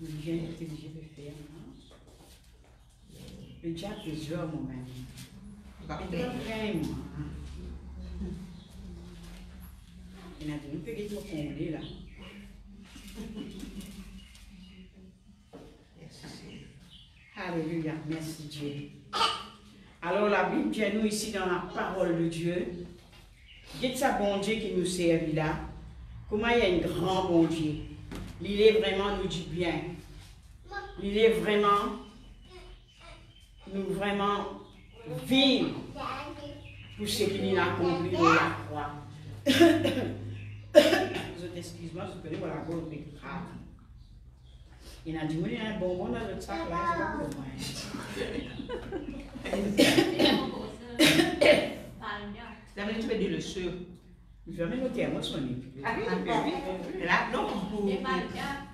J'ai intelligent de faire. Le diable est dur, moi-même. Il est très moi. Il a dit, nous pouvons être comblés là. Alléluia, merci Dieu. Alors la Bible dit nous ici dans la parole de Dieu. Dites ça bon Dieu qui nous servent là. Comment il y a un grand bon Dieu. Il est vraiment nous dit bien. Il est vraiment nous vraiment vivre pour ce qu'il a accompli de la croix. Excuse-moi, je peux voir la gorge de grave. Il a dit, il y a un bonbon dans le sac là, c'est pas pour moi. Tu veux dire le cheveu. Je vais noter à moi son nez. Là, non,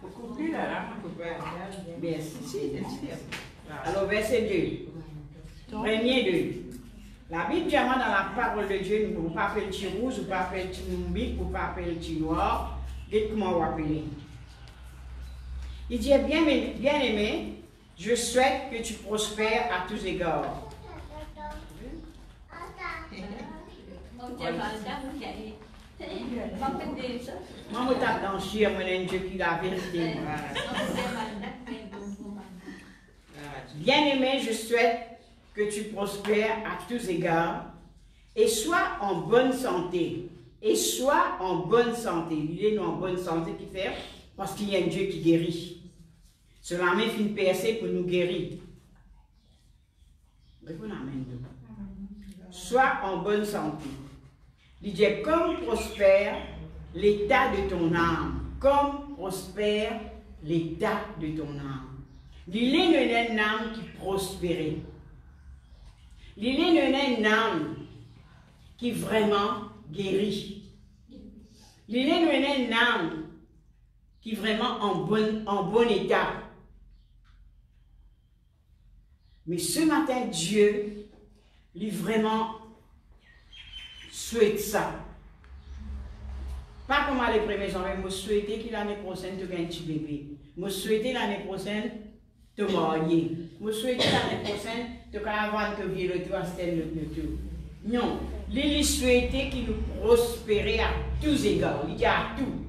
pour couper là. Merci. Alors, verset 2. Premier 2. La Bible dit dans la parole de Dieu, nous ne pouvons pas faire le petit rouge, ou pas faire le petit moumbique, ou pas faire le petit noir. Dites comment on va appeler. Il dit, bien aimé, je souhaite que tu prospères à tous égards. Moi, je tape dans le chien, moi, je dis la vérité. Bien aimé, je souhaite que tu prospères à tous égards et sois en bonne santé. Et sois en bonne santé. Il est nous en bonne santé qui fait parce qu'il y a un Dieu qui guérit. Cela met une percée pour nous guérir. Sois en bonne santé. Il dit comme prospère l'état de ton âme. Comme prospère l'état de ton âme. Il est une âme qui prospère. Il est une âme qui vraiment guérit. Il est une âme qui est vraiment en bon état. Mais ce matin, Dieu, lui vraiment souhaite ça. Pas comme les premiers ans, mais je souhaitais que l'année prochaine, tu aies un petit bébé. Je souhaitais l'année prochaine, te marier. Je souhaitais l'année prochaine, te avoir te vivre le tout à le tout. Non, il souhaitait qu'il nous prospérait à tous égards. Il y a tout.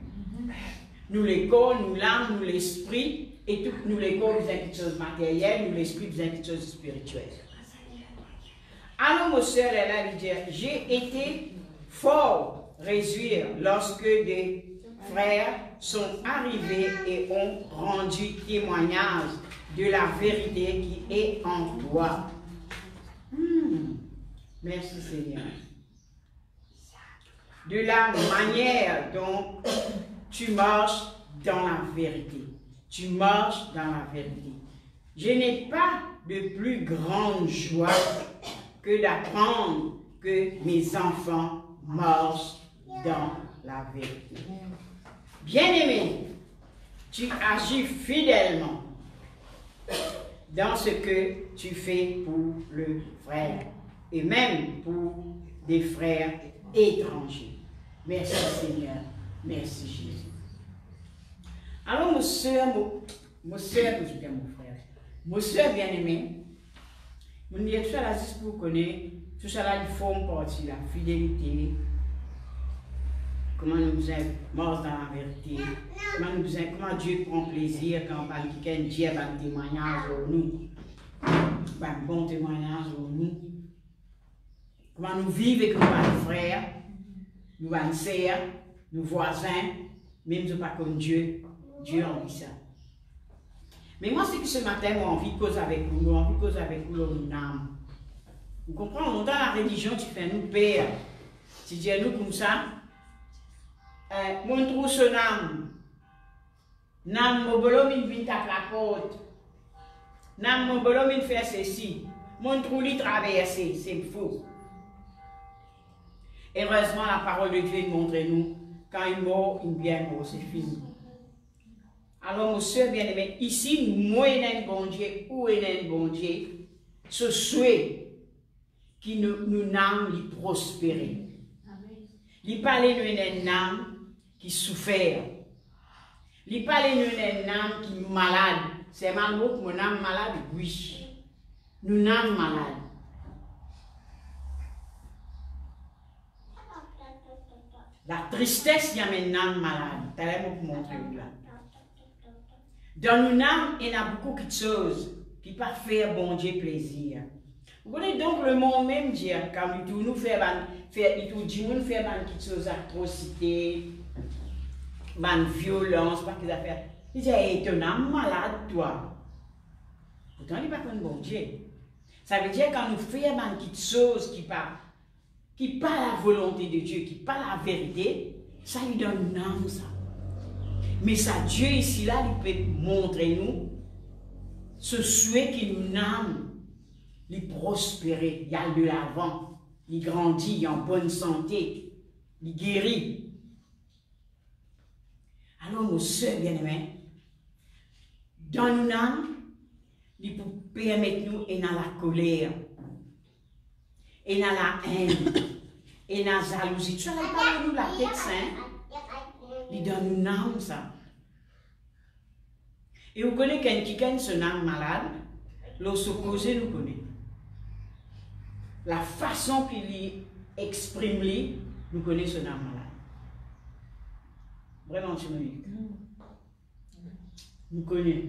Nous les corps, nous l'âme, nous l'esprit, et tout, nous les corps besoin de choses matérielles, nous l'esprit besoin de choses spirituelles. Alors, ma soeur, elle a dit, j'ai été fort réjouir lorsque des frères sont arrivés et ont rendu témoignage de la vérité qui est en toi. Merci Seigneur. De la manière dont tu marches dans la vérité. Tu marches dans la vérité. Je n'ai pas de plus grande joie que d'apprendre que mes enfants marchent dans la vérité. Bien-aimé, tu agis fidèlement dans ce que tu fais pour le frère et même pour des frères étrangers. Merci Seigneur, merci Jésus. Alors, mon soeur, mon frère, mon soeur bien-aimée, mon Dieu, tout ça là, juste pour connaître, tout ça là, il forme partie de la fidélité, comment nous marchons dans la vérité, comment Dieu prend plaisir quand on parle de quelqu'un, Dieu a un témoignage sur nous, un bon témoignage sur nous, comment nous vivons avec nos frères, nos sœurs, nos voisins, même si pas comme Dieu. Dieu en dit ça. Mais moi, c'est que ce matin, moi, envie de cause avec vous, envie de cause avec vous, notre âme. Vous comprenez? Dans la religion, tu fais nous père. Tu dis à nous comme ça, montre son âme. Nam mobolo min vient à la côte. Nam mobolo min fait ceci. Montre lui traverser. C'est faux. Heureusement, la parole de Dieu montre nous, quand il mort, il vient mort, c'est fini. Alors, mon soeur bien-aimé, ici, moi, il y a un bon Dieu, ou il y a un bon Dieu, ce souhait qui nous âme prospérer. Il parle de une âme qui souffre. Il parle de une âme qui malade. C'est mal mot que mon âme malade, oui. Nous sommes malades. La tristesse y amène l'âme malade. T'as l'air pour montrer là. Dans nos âmes, il y a beaucoup de choses qui peuvent faire bon Dieu plaisir. Vous connaissez donc le monde même dire, quand nous faisons des choses, atrocités, des violences, pas qu'ils affaires. Il dit, hey, tu es un âme malade, toi. Pourtant, il n'est pas comme bon Dieu. Ça veut dire quand nous faisons des petites choses qui pas la volonté de Dieu, qui pas la vérité, ça lui donne une âme, ça. Mais ça, Dieu ici, là, il peut montrer nous ce souhait qu'il nous âme, il prospérer, il y a de l'avant, il grandit en bonne santé, il guérit. Alors, mon soeur bien-aimé, dans nos âmes, il peut permettre nous et dans la colère, et dans la haine, et dans la jalousie. Tu as parlé nous la tête sainte, il donne une âme ça. Et vous connaissez quelqu'un qui est âme malade, lorsque nous connaissons. La façon qu'il exprime, nous connaissons son âme malade. Vraiment, tu me dis. Nous connaissons.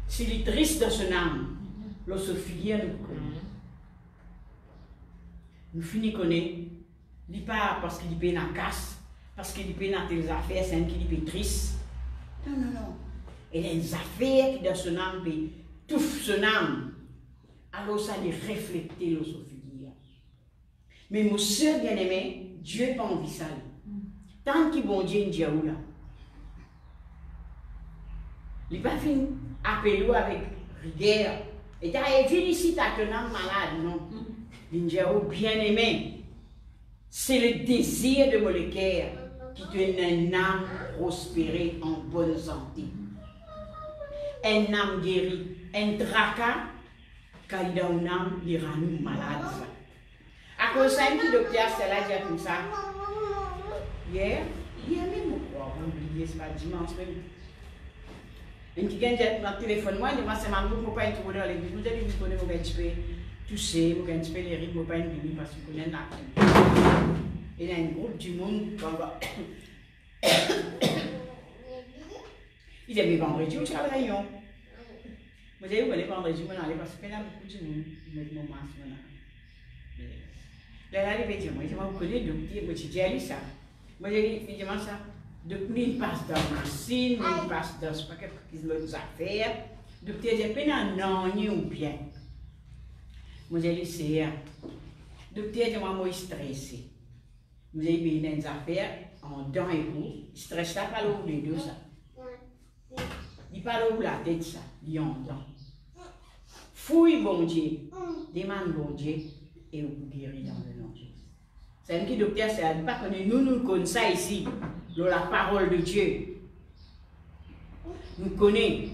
S'il est triste dans son âme, lorsque figure nous connaissons. Nous finissons connaître. Il n'est pas parce qu'il est dans la casse, parce qu'il est dans tes affaires, c'est qu'il est triste. Non, non, non. Il y a des affaires qui dans son âme, qui touffent son âme. Alors ça les refléter le figure. Mais mon soeur bien-aimé, Dieu n'a pas envie de ça. Tant qu'il bon Dieu dit là. Il n'a pas fini appeler avec rigueur. Et tu as dit ici, tu as un âme malade, non? Il dit bien-aimé. C'est le désir de mon cœur qui te donne une âme prospérée en bonne santé. Une âme guérie, un tracas. Quand il a une âme, il rend nous malades. À cause d'un petit docteur, c'est là qui a comme ça. Hier même, on oublié, c'est pas dimanche même. Un qui vient de notre téléphone, moi, il m'a dit, c'est mon pas être dans l'église. Vous allez vous connaître, vous un petit peu, tu sais, vous un petit peu les rythmes, vous pas une vie parce que vous connaissez la. Il y a un groupe du monde, il dit, mais vendredi, tu as le rayon. Vous avez vu, vendredi, on allait parce qu'il y a beaucoup de monde qui met mon masque. Là, il dit, moi, je connais le docteur, moi, je dis, ça. Moi, je dis, ça. Depuis, il passe dans la machine, il passe dans ce paquet qui nous a fait. Le docteur dit, peine un an ou bien. Moi, je dis, c'est. Le docteur dit, moi, je suis stressé. Vous avez vu des affaires en dents et vous, stress là, pas l'eau les deux, ça. Il parle où la tête, ça, il y en dents. Fouille bon Dieu, demande bon Dieu et vous guérit dans le nom de Jésus. C'est un petit docteur, c'est pas connu, nous connaissons ça ici, dans la parole de Dieu. Nous connaissons.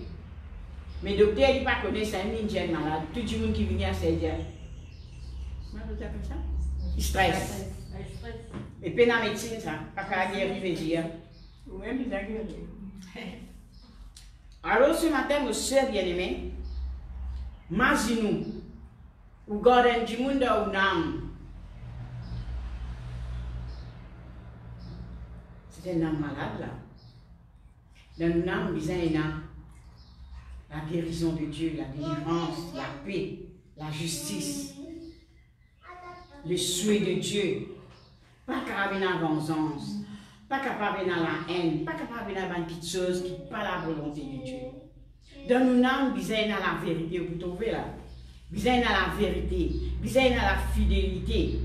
Mais le docteur, il ne connaît pas, c'est un ninja malade. Tout le monde qui vient à se dire. Comment vous appelez ça? Il stresse. Et puis dans la médecine, ça, pas qu'à guérir, dire. Ou même il a guéri. Alors ce matin, mon soeur bien-aimé, imaginez-nous, ou gardez du monde ou n'âme. C'est un âme malade là. Dans une âme, il y a la guérison de Dieu, la délivrance, la paix, la justice, le souhait de Dieu. Pas capable dans la vengeance, pas capable dans la haine, pas capable dans une petite chose qui n'est pas la volonté de Dieu. Dans nos âmes, besoin dans la vérité, vous trouvez là? Besoin dans la vérité, besoin dans la fidélité.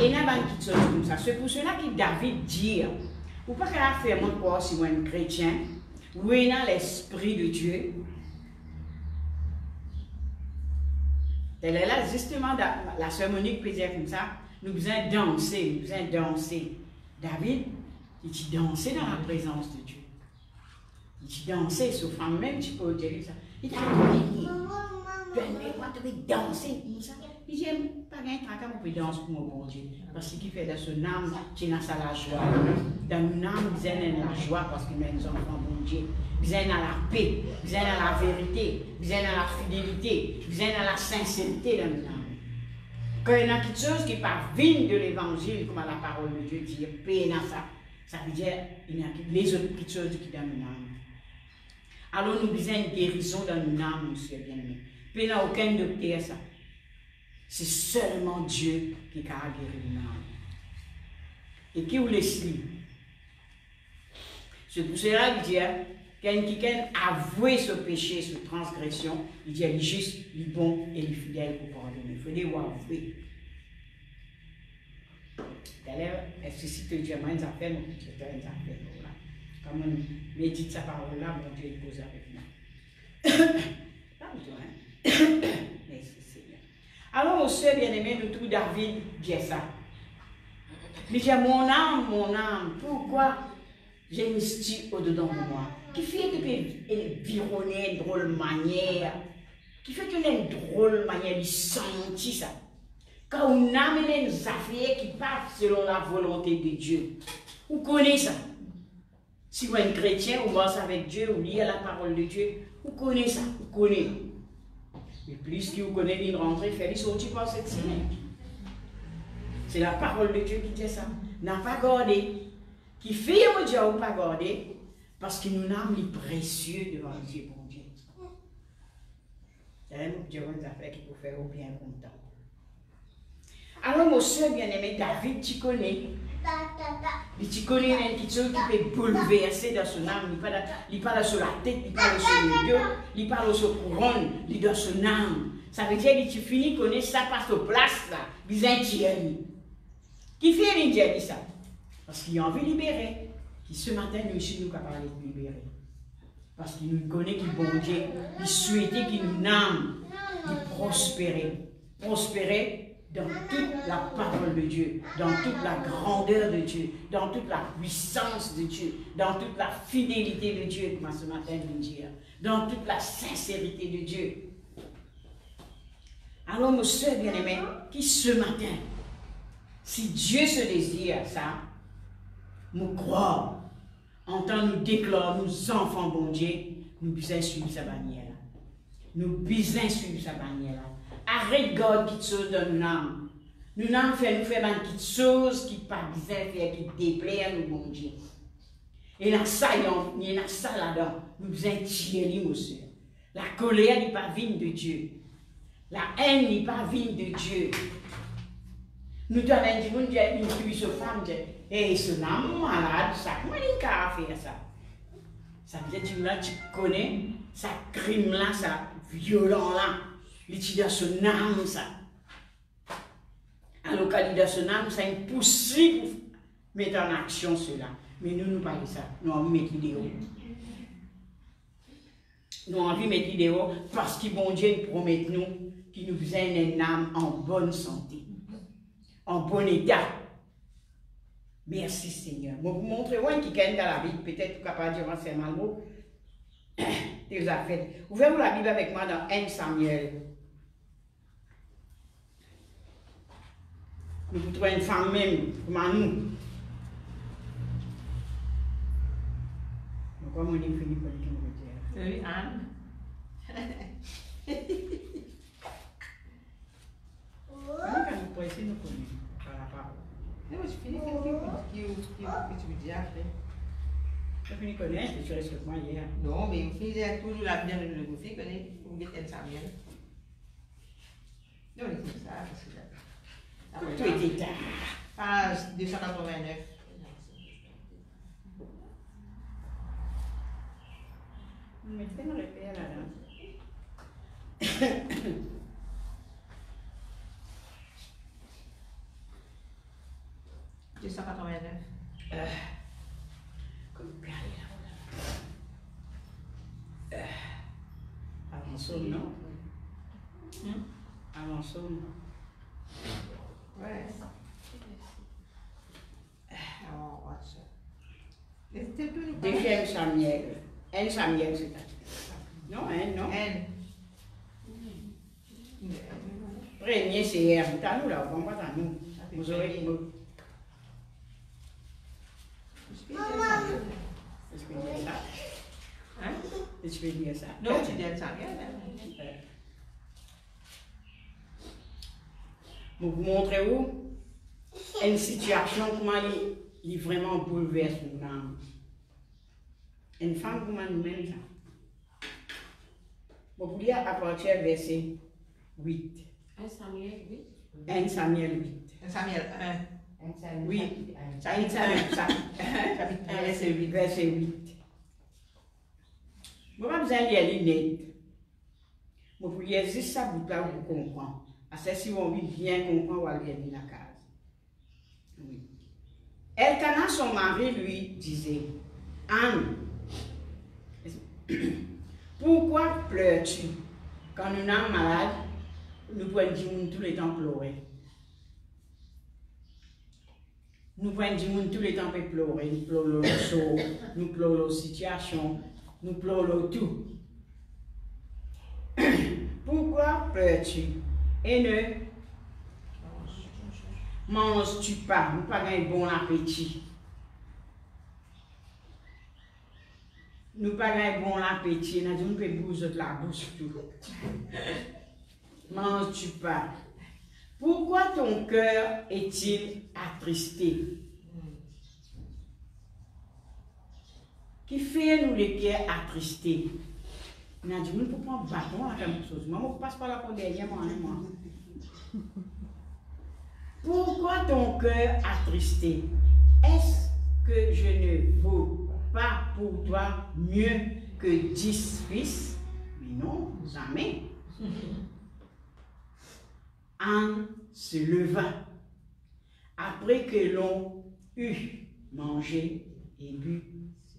Et dans une petite chose comme ça, c'est pour cela que David dit, vous pas qu'à faire mon corps si moi un chrétien, vous êtes dans l'esprit de Dieu. Elle est là justement, la sœur Monique peut dire comme ça, nous besoin danser, nous besoin danser. David, il dit danser dans la présence de Dieu. Il dit danser, sauf en même tu peux dire ça. Il dit permets-moi de danser comme ça. Il dit, pas de tracas, on peut danser pour mon bon Dieu. Parce qu'il fait de son âme, tu as ça la joie. Dans une âme, vous avez la joie parce qu'il met nos enfants, bon Dieu. Vous avez la paix, vous avez la vérité, vous avez la fidélité, vous avez la sincérité dans une âme. Quand il y a quelque chose qui parvient de l'évangile, comme la parole de Dieu dit, paix dans ça. Ça veut dire qu'il y a les autres petites choses qui sont dans une âme. Alors nous besoin une guérison dans une âme, monsieur bien-aimé. Il n'y a aucun docteur ça. C'est seulement Dieu qui a guéri une âme. Et qui vous laisse lui? C'est pour cela qu'il dit, quand quelqu'un avoué ce péché, cette transgression, il dit, il est juste, il est bon et il est fidèle pour pardonner. Il faut dire, avouer. D'ailleurs, est-ce que si tu dis, moi, une affaire, mon petit frère, une affaire, voilà. Comme on médite sa parole-là, mon Dieu est posé avec moi. Pas besoin, hein? Merci Seigneur. Alors, mon soeur bien-aimé, nous tous, David dit ça. Il dit, mon âme, pourquoi j'ai une style au-dedans de moi? Qui fait que tu peux vironner une drôle manière? Qui fait que tu as une drôle manière de sentir ça? Quand on amène des affaires qui partent selon la volonté de Dieu. Vous connaissez ça? Si vous êtes un chrétien, vous marchez avec Dieu, vous lisez la parole de Dieu, vous connaissez ça, vous connaissez. Et plus que vous connaissez une rentrée, faites sortir par cette semaine. C'est la parole de Dieu qui dit ça. N'a pas gardé. Qui fait au Dieu ou pas gardé, parce que nous n'avons les précieux devant Dieu, bon Dieu. C'est un Dieu des affaires qui peut faire au bien content. Alors, mon soeur bien-aimé, David, tu connais. Tu connais une petite chose qui peut bouleverser dans son âme. Il parle sur la tête, il parle sur les yeux, il parle sur le couronne, il dans son âme. Ça veut dire que tu finis de connaître ça passe aux places là. Ils ont tiré. Qui fait l'Indien ça? Parce qu'il a envie de libérer. Qui ce matin, nous ici, nous capables de libérer. Parce qu'il nous connaît qu'il bon Dieu, il souhaitait qu'il nous âme, de prospérer. Prospérer dans toute la parole de Dieu, dans toute la grandeur de Dieu, dans toute la puissance de Dieu, dans toute la fidélité de Dieu, comme ce matin nous dire, dans toute la sincérité de Dieu. Alors, mon soeur bien-aimé, qui ce matin, si Dieu se désire ça, nous croire, en tant nous déclare, nous enfants bon Dieu, nous besoin suivre sa bannière. Nous besoin suivre sa bannière. Arrête de garder quelque chose dans nos âmes. Nous n'avons fait nous faire quelque chose qui pas besoin faire, qui déplaît à nous, bon Dieu. Et là, ça, il y a ça là-dedans. Nous devons tirer, mon soeur. La colère n'est pas vigne de Dieu. La haine n'est pas vigne de Dieu. Nous devons dire, une fille, ce femme, et ce âme malade, ça, comment il a faire ça? Ça veut dire que tu connais, ça crime là, ça violent là. Il est dans son âme, ça. Alors, quand il est dans son âme, c'est impossible de mettre en action cela. Mais nous, nous parlons de ça. Nous avons envie de mettre l'idée. Nous avons envie de mettre l'idée parce que bon Dieu nous promet nous qu'il nous besoin une âme en bonne santé, en bon état. Merci Seigneur. Je vais vous montrer qui gagne dans la Bible. Peut-être que capable de dire c'est mal mot. Des affaires. Ouvrez-vous la Bible avec moi dans 1 Samuel. Nous trouvons une femme même, comme nous. Comment on est fini pour le dire? Oui, Anne. Quand nous pouvons essayer, nous connaissons par la parole. Non, je finis que tu me dis après. Je finis de connaître, je suis resté avec moi hier. Non, mais vous finissez toujours la bien de vous faire connaître, vous mettez un Samuel. Non, mais c'est ça, parce que tout était tard. Page 289. Mettez-nous le père là-dedans. 289. Comme avançons, non? Avançons. Ouais. Alors, on va ça. Deuxième Samuel. 1 Samuel, c'est ça. Non, non. Premier, c'est R. T'as nous là, on va pas nous. Vous aurez le mot. Est-ce que je Tu peux dire ça? Hein? Tu peux dire ça? Non, tu dis ça, regarde. Pour vous montrer où une situation, comment il vraiment bouleverse une âme. Une femme, comment nous-mêmes ça? Bon, vous lire à partir du verset 8. 1 Samuel 8. 1 Samuel 8. Samuel 1. Oui, ça, chapitre 1, verset 8. Verset 8. Je n'ai pas besoin de lire net. Je peux lire juste ça pour comprendre. Parce que si on veut bien comprendre, on va lire la case. Oui. Elkana, son mari, lui disait, Anne, pourquoi pleures-tu? Quand nous sommes malades, nous pouvons dire tous les temps pleurer. Nous pouvons dire tous les temps pleurer. Nous pleurons le sort, nous pleurons la situation, nous pleurons tout. Pourquoi pleures-tu? Et ne manges-tu pas? Nous pas un bon appétit. Nous pas un bon appétit. Nous avons fait bouger la bouche tout. Manges-tu pas? Pourquoi ton cœur est-il attristé? Qui fait nous les cœurs attristés? Nous avons dit, nous ne pouvons pas bâton à quelque chose. Moi, je passe par la pour derrière moi. Pourquoi ton cœur attristé? Est-ce que je ne vaux pas pour toi mieux que 10 fils? Mais non, jamais. Anne se leva après que l'on eut mangé et bu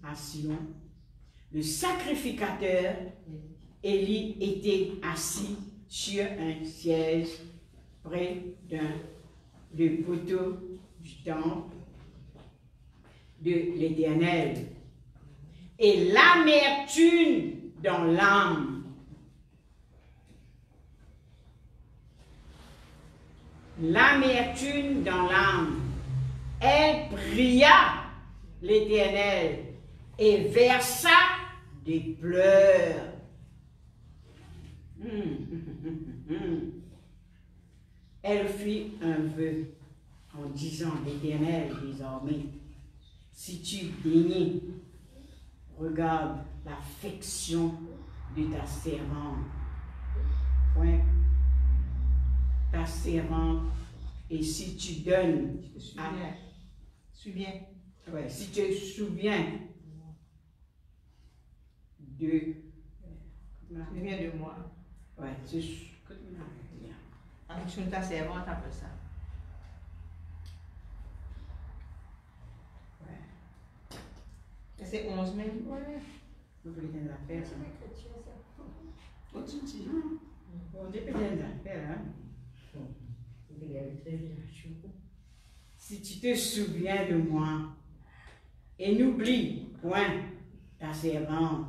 à Sion. Le sacrificateur Élie était assis sur un siège près des poteaux du temple de l'Éternel. Et l'amertume dans l'âme. L'amertume dans l'âme. Elle pria l'Éternel et versa des pleurs. Elle fit un vœu en disant, l'Éternel, désormais, si tu daignes, regarde l'affection de ta servante. Point. Ta servante, et si tu donnes ouais, si tu te souviens de moi. Ouais, c'est Affection de ta servante, après ça. Ouais. C'est 11 même. Ouais. Vous voulez des affaires, ça? Oh, tu dis, non. On dit peut-être des affaires, hein? Si tu te souviens de moi, et n'oublie point ta servante,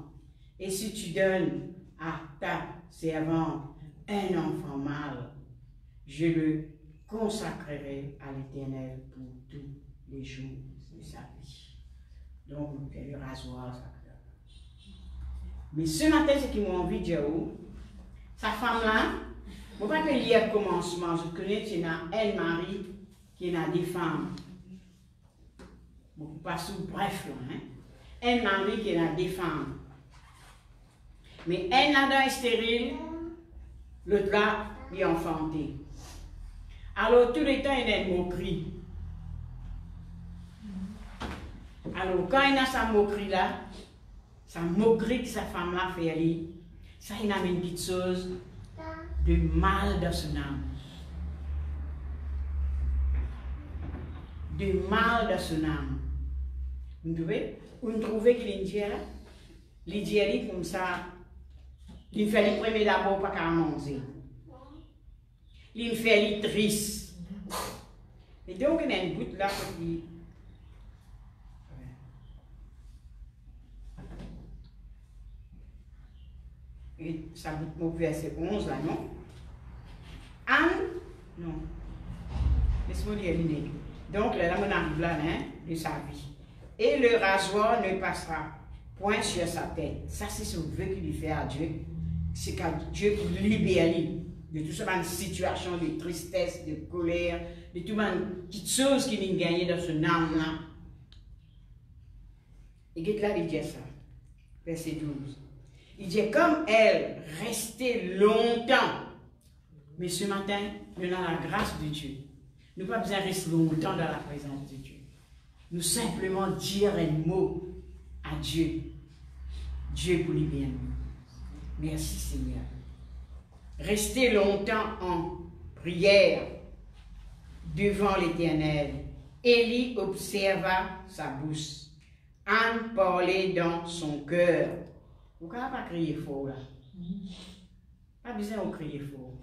et si tu donnes à ta servante un enfant mâle, je le consacrerai à l'Éternel pour tous les jours de sa vie. Donc, on fait le rasoir, ça. Mais ce matin, ce qui m'a envie de dire, sa femme-là, je ne vais pas te lire le commencement. Je connais qu'il y a un mari qui a des femmes. Je ne vais pas passer bref, là. Hein? Un mari qui a des femmes. Mais un là est stérile, l'autre là est enfanté. Alors, tout le temps, il y a une moquerie. Alors, quand il a sa moquerie là, sa moquerie que sa femme là fait aller, ça il a une petite chose de mal dans son âme. De mal dans son âme. Vous trouvez qu'il y a une dière comme ça, il fait les premiers d'abord pas qu'à manger. Il fait les tristes. Et donc il y a une goutte là qui. Et ça goûte mon verset 11 là, non? Anne Non. Laisse-moi dire l'idée. Donc, là, on arrive là, hein, de sa vie. Et le rasoir ne passera point sur sa tête. Ça, c'est ce vœu qu'il lui fait à Dieu. C'est qu'à Dieu pour libérer de toute cette situation de tristesse, de colère, de toutes les petites choses qu'il a gagnées dans son âme-là. Et qu'est-ce là, il dit ça? Verset 12. Il dit, comme elle restait longtemps, mais ce matin, nous avons la grâce de Dieu. Nous n'avons pas besoin de rester longtemps dans la présence de Dieu. Nous simplement dire un mot à Dieu. Dieu pour libérer nous. Merci Seigneur. Restez longtemps en prière devant l'Éternel. Élie observa sa bouche. Anne parlait dans son cœur. Vous ne pouvez pas crier fort là. Pas besoin de crier fort.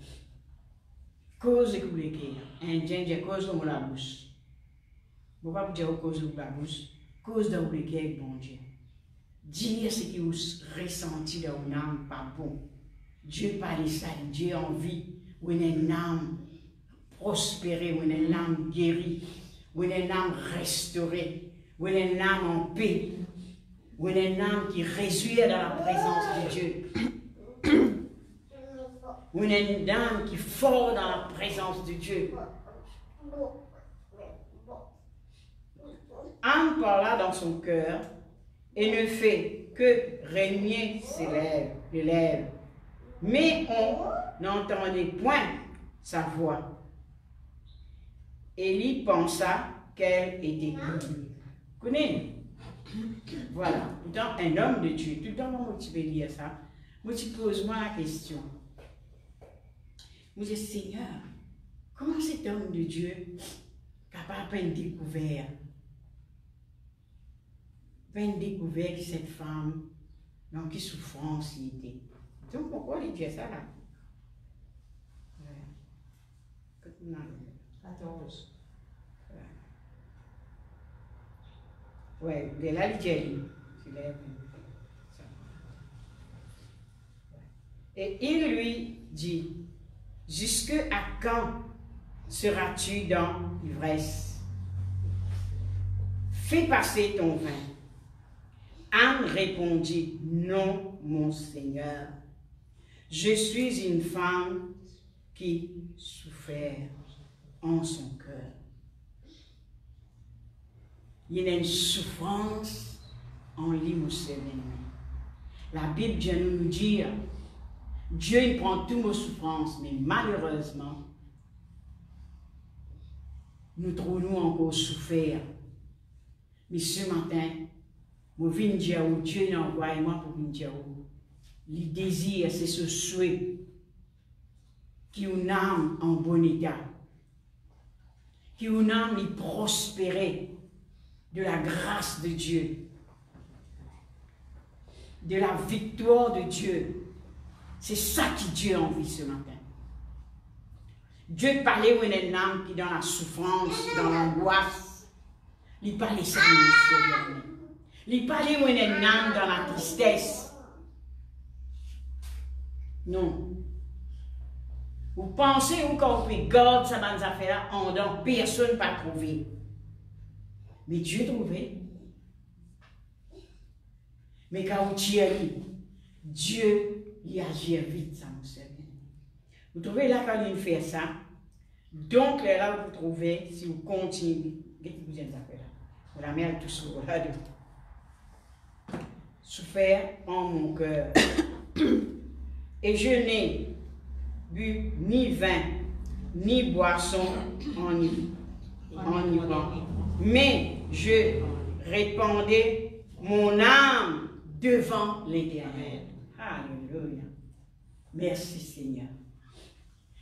Cause de couler cœur. Indien dit cause de la bouche. Vous ne pouvez pas dire cause de la bouche. Cause de couler cœur avec bon Dieu. Dire ce que vous ressentez dans une âme pas bon. Dieu parle ça, Dieu a envie. Ou une âme prospérée, ou une âme guérie, ou une âme restaurée, ou une âme en paix, ou une âme qui réjouit dans la présence de Dieu. Ou une âme qui est forte dans la présence de Dieu. Anne parla dans son cœur et ne fait que régner les lèvres. Mais on n'entendait point sa voix. Élie pensa qu'elle était guérie. Vous connaissez? Voilà. Pourtant, un homme de Dieu, tout le temps, moi, tu peux lire ça. Moi, tu poses-moi la question. Vous dites, Seigneur, comment cet homme de Dieu capable de découvrir que cette femme, dans quelle souffrance il était. Donc, pourquoi il dit ça là? 14. Ouais, de là, il dit. Et il lui dit, jusque à quand seras-tu dans l'ivresse? Fais passer ton vin. Anne répondit, non, mon Seigneur. Je suis une femme qui souffert en son cœur. Il y a une souffrance en lui, mon Seigneur. La Bible vient nous dire, Dieu il prend toutes nos souffrances, mais malheureusement, nous trouvons encore souffert. Mais ce matin, je viens dire où Dieu n'a envoyé moi pour venir dire où. Le désir, c'est ce souhait qui une âme en bon état, qui une âme y prospérer de la grâce de Dieu, de la victoire de Dieu. C'est ça que Dieu a envie ce matin. Dieu parlait à une âme qui est dans la souffrance, dans l'angoisse. Il parlait ça à il parlait à une âme dans la tristesse. Non. Vous pensez où quand vous pouvez garder ces affaires-là en dehors, personne ne va trouver. Mais Dieu trouvait. Mais quand vous tirez, Dieu il agit vite, ça me sert. Vous trouvez là quand il fait ça. Donc là vous trouvez, si vous continuez, qu'est-ce que vous avez fait là? Vous la mettez tout sur là. Souffert en mon cœur. Et je n'ai bu ni vin, ni boisson enivrant. Mais je répandais mon âme devant l'Éternel. Alléluia. Merci Seigneur.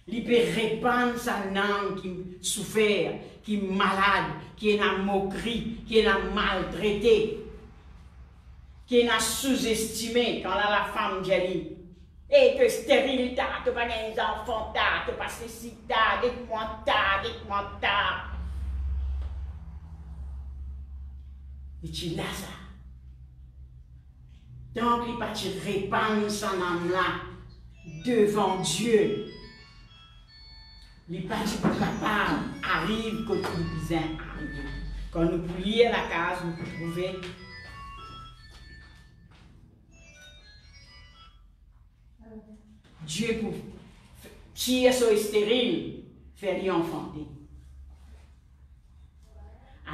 Il peut répandre sa âme qui souffert, qui est malade, qui est en moquerie, qui est en maltraité, qui est en sous-estimé quand la femme dit. Et tu es stérile, tu n'as pas des enfants, tu n'as pas ceci, dites-moi ta. Et tu l'as ça. Donc, il va te répandre son âme là devant Dieu. Les pas capables arrivent quand nous besoin arriver. Quand nous plions la case, nous pouvons trouver Dieu pour qui est stérile, faire lui enfanter.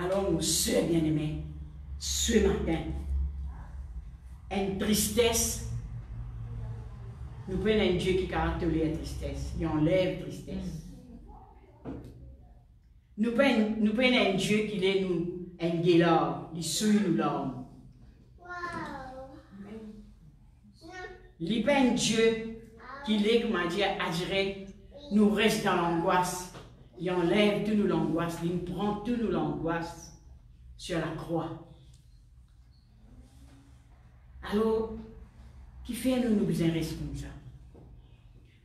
Alors, nous sœurs bien-aimés, ce matin, une tristesse, nous prenons un Dieu qui caractérise la tristesse, il enlève la tristesse. Nous prenons un Dieu qui est nous, un guélard, il suit nous l'homme. Il n'est pas un Dieu qui est, comment dire, à dire, nous reste dans l'angoisse. Il enlève toute l'angoisse, il prend toute l'angoisse sur la croix. Alors, qui fait nous besoin rester comme ça?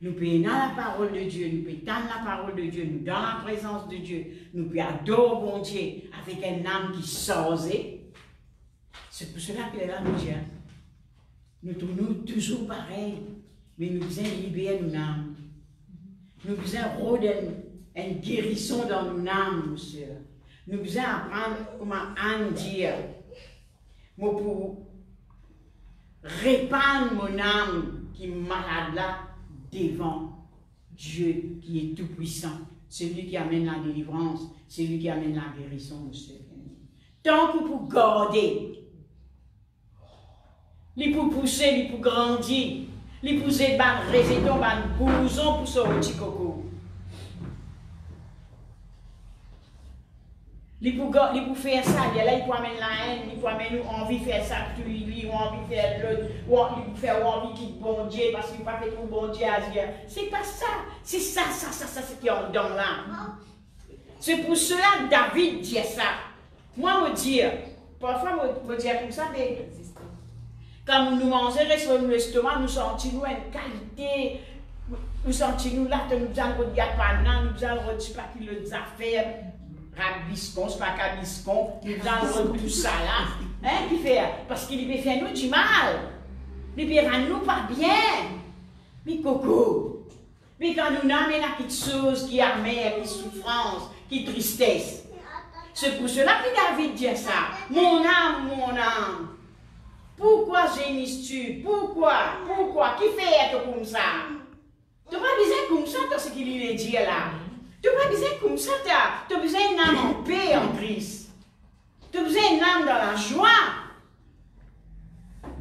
Nous pouvons dans la parole de Dieu, nous pouvons dans la parole de Dieu, nous dans la présence de Dieu, nous pouvons adorer bon Dieu avec un âme qui s'osait. C'est pour cela que là, nous disons, nous tournons toujours pareil, mais nous devons libérer nos âmes. Nous devons rôder une guérison dans nos âmes, monsieur. Nous devons apprendre comment Anne dire, pour répandre mon âme qui est malade là devant Dieu qui est tout puissant. C'est lui qui amène la délivrance, c'est lui qui amène la guérison, monsieur. Tant que pour garder, il pour pousser, il pour grandir, il pour aider ban résidents, ban bouson pour son petit coco. Il pour faire ça, il pour amener la haine, il pour amener nous envie de faire ça, lui, ou envie de faire l'autre, ou il faire envie qu'il bon Dieu, parce qu'il n'a pas fait tout bon Dieu à dire. C'est pas ça, c'est ça, c'est qui est en dedans là. C'est pour cela que David dit ça. Moi, je dis, parfois, je dis comme ça, mais quand nous mangeons sur l'estomac, nous sentons une qualité, nous sentons là, nous allons regarder pas, nous allons regarder pas qu'il les affaires. Rabiscon, c'est pas cabiscon, nous allons tout ça là. Hein, qui fait? Parce qu'il peut faire nous du mal. Il peut rendre nous pas bien. Mais coco, mais quand nous n'avons pas quelque chose qui est amer, qui est souffrance, qui est tristesse. C'est pour cela que David dit ça. Mon âme, pourquoi gémisses-tu? Pourquoi? Qui fait être comme ça? Tu n'as pas besoin comme ça, dans ce qu'il est dit là. Tu n'as pas besoin comme ça, tu as besoin d'une âme en paix en Christ. Tu as besoin d'une âme dans la joie.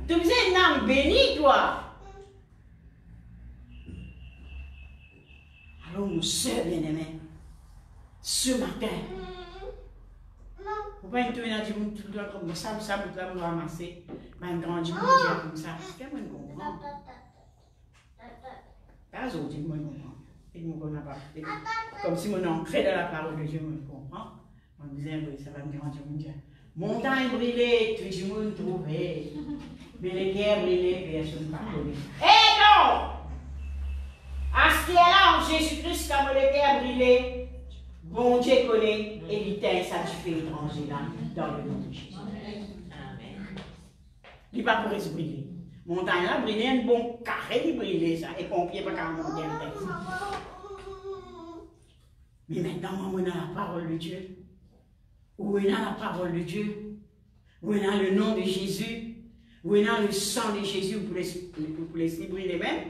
Tu as besoin d'une âme bénie, toi. Alors, mon soeur bien-aimé, ce matin, vous pouvez tourner dans le monde, comme ça, vous allez ramasser, un grand Dieu comme ça. C'est moi qui comprends. Pas aujourd'hui, moi je comprends. Comme si mon ancré dans la parole de Dieu me comprend. On me disait, ça va me grandir mon Dieu. Montagne brûlée, tout le monde trouvé. Mais les guerres brûlées, personne ne parle. Eh non! À ce qui est là, en Jésus-Christ, comme les guerres brûlées, bon Dieu connaît et l'éteint, ça tu fais étranger là, dans le nom de Jésus. Amen. Il n'est pas pour se brûler. Montagne là, brûler un bon carré de brûler ça, et pompier pas qu'à monter un texte. Mais maintenant, on a la parole de Dieu. Où est la parole de Dieu? Où est le nom de Jésus? Où est le sang de Jésus pour les brûler même?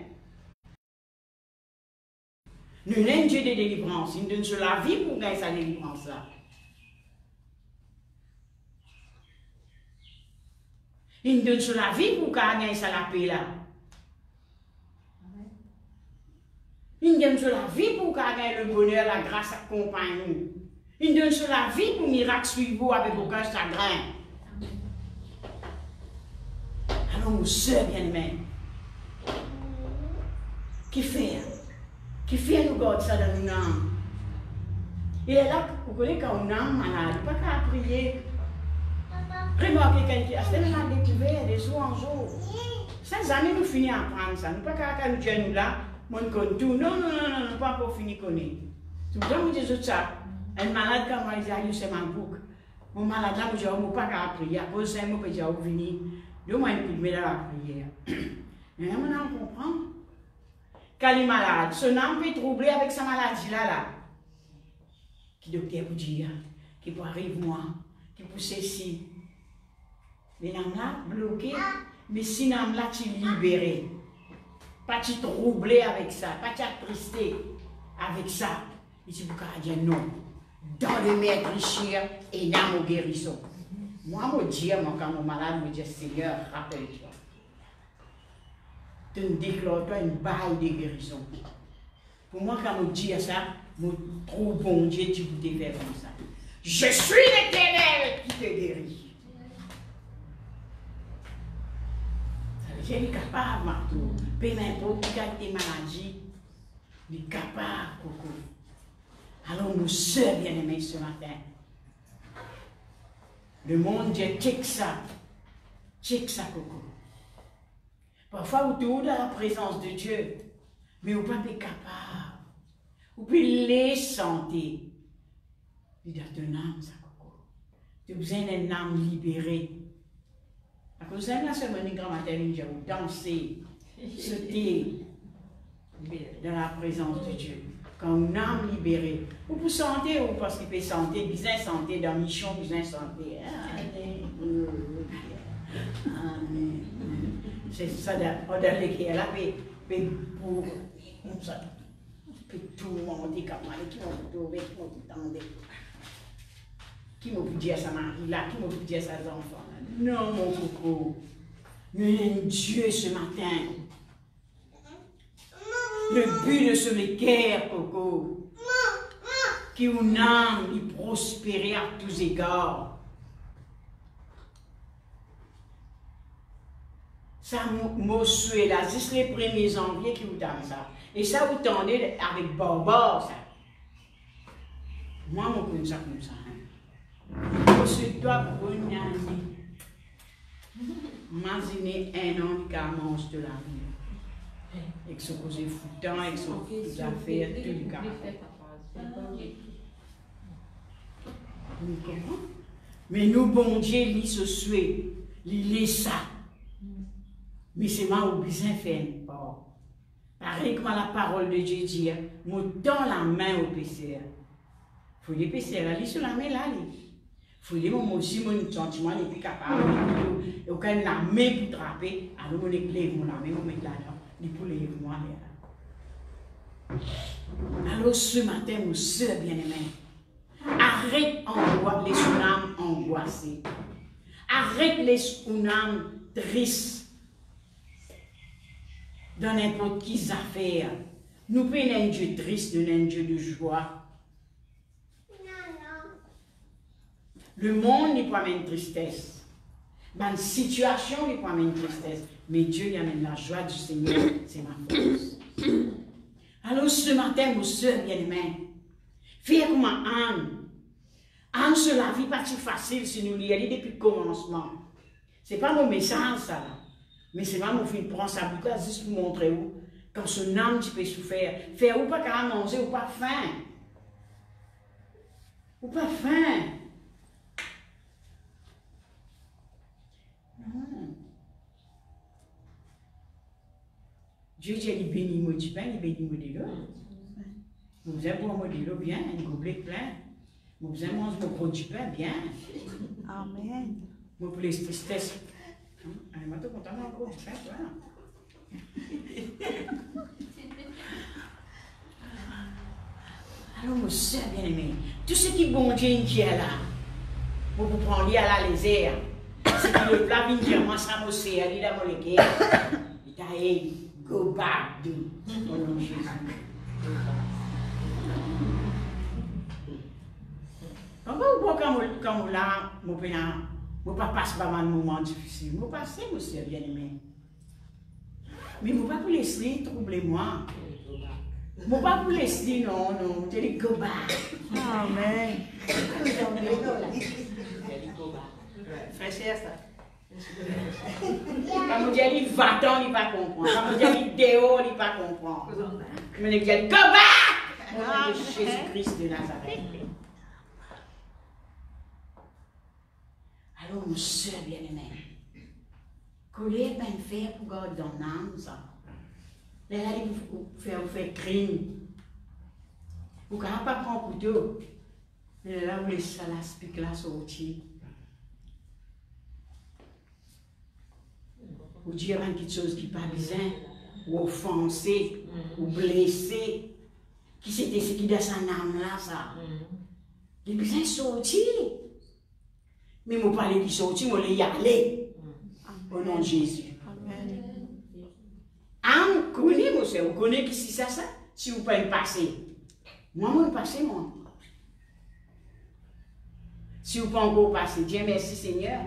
Nous sommes un Dieu de délivrance. Il nous donne sur la vie pour gagner sa délivrance là. Il nous donne sur la vie pour gagner sa la paix là. Il nous donne sur la vie pour gagner le bonheur, la grâce accompagne nous. Il nous donne sur la vie pour miracle suivre avec aucun chagrin. Alors, nos sœurs bien-aimées, qui fait nous garder ça dans nos âmes? Il est là, vous connaissez quand on a un malade, pas qu'à prier. Remarquez quelqu'un qui a découvert des jours en jour. Ça, jamais nous finissons à apprendre ça. Nous pas qu'à nous dire nous là, mon compte tout. Non, pas encore fini de connaître. Tout le temps, vous dites ça. Un malade, quand on dit, c'est ma boucle. Mon malade là, je dis, on ne pas qu'à prier. À cause de ça, je peux dire, venir. Je vais me mettre dans la prière. Mais on comprend. quand il est malade, son âme peut être troublée avec sa maladie là. Qui docteur pour dire, qui peut arriver moi, qui peut ceci. Mais l'âme là, bloquée, mais si l'âme là, tu libéré, pas tu troublé avec ça, pas tu attristé avec ça. Et tu peux dire non. Dans le maître richir et dans mon guérison. Moi, je dis, quand je suis malade, je dis, Seigneur, rappelle-toi. Tu me déclares-toi une baille de guérison. Pour moi, quand je dis ça, je trouve bon Dieu, tu peux te faire comme ça. Je suis l'Éternel qui te guérit. Ça veut dire qu'il est capable, Marteau. Peu importe quelle maladie, il est capable, Coco. Alors, nous sommes bien-aimés ce matin. Le monde dit, check ça, Coco. Parfois, vous êtes dans la présence de Dieu, mais vous n'êtes pas capable. Vous pouvez les sentir. Il dit, ton âme, ça, Coco. Tu as besoin d'une âme libérée. À cause de la semaine grand matin, vous dansez, sauter dans la présence de Dieu. Quand une âme libérée, vous pouvez sentir, ou parce qu'il peut sentir, bien sentir dans Michon, bien sentir. Amen. C'est ça, dans l'équipe, là, pour ça, tout le monde dit comme moi, qui m'a trouvé, qui m'a entendu. Qui m'a pu dire à sa mari là, qui m'a pu dire à ses enfants là. Non, mon coco, nous aimons Dieu ce matin. Le but de ce guerre, Coco, qui une âme, il prospérer à tous égards. Ça m'a souhaité là, c'est les 1er janvier qui vous donne ça. Et ça, vous tendez avec Barbare, ça. Moi, je connais ça comme ça. Je suis toi pour une année. Imaginez un an qui commence de la vie. Avec ce que j'ai foutant, avec ce que j'ai fait, tout le cas. Mais nous, bon Dieu, il se souhaite, il laisse ça. Mais c'est moi qui ai besoin de faire une part. Pareil comme la parole de Dieu dit, je tends la main au PCR. Il faut les PCR, là, sur la main, là. Il faut les moments aussi, mon sentiment n'est plus capable. Et quand la main pour trapper, alors on lève mon main, on met là-dedans. Il faut les moi là. Alors ce matin, mon soeur bien-aimé, arrête les âmes angoissées. Arrête les âmes tristes. Dans n'importe quelle affaire. Nous pouvons un Dieu triste, nous un Dieu de joie. Le monde n'est pas une tristesse. La situation n'est pas une tristesse. Mais Dieu y amène la joie du Seigneur, c'est ma force. Alors ce matin, mon soeur bien-aimée, fais comme Anne. Anne sur la vie pas si facile si nous l'y allons depuis le commencement. Ce n'est pas mon message ça là. Mais c'est moi mon fils prend sa bouteille juste pour montrer où. Quand son âme tu peux souffrir. Faire ou pas qu'à manger ou pas faim. Ou pas faim. Non. Dieu dit, il bénit moi du pain, il bénit moi de l'eau. Vous avez boire moi de l'eau bien, un gobelet plein. Vous avez manger mon produit pain bien. Amen. Moi pour les tristesses. Allez, moi, tout content, encore du pain, voilà. Alors, mon soeur bien-aimé, tout ce qui est bon Dieu qui est là, pour vous prendre à la légère, c'est que le plat vient dire, moi, ça m'a aussi, il est dans mon légué. Il t'a dit, go back, do. Au nom de Jésus. Quand vous là, mon père, mon papa passe pas mal de moments difficiles. Mon passé, mon soeur bien-aimé. Mais mon papa vous laisser troubler moi. Mon papa vous laisser, non, non, tu dis go back. Amen. Fraîcheur, ça. Quand vous dites va-t'en, il ne va pas comprendre. Quand vous dites dehors, il ne va pas comprendre. Mais vous dites go back. Au nom de Jésus-Christ de Nazareth. Alors, mon soeur bien-aimé, coller pas une fer pour garder dans l'âme, ça. Là, vous faites crime. Vous ne pouvez pas prendre un couteau. Mais là, vous laissez ça, la spique là sortir. Vous dites quelque chose qui n'est pas bien, ou offensé, ou blessé. Qui c'était ce qui dans sa âme là, ça? Il a besoin de sortir. Mais je ne parle pas de sortir, je vais y aller. Au nom de Jésus. Amen. Vous connaissez, monsieur, vous connaissez qui c'est ça? Si vous pouvez passer. Moi, je vais passer, moi. Si vous pouvez encore passer, Dieu merci Seigneur.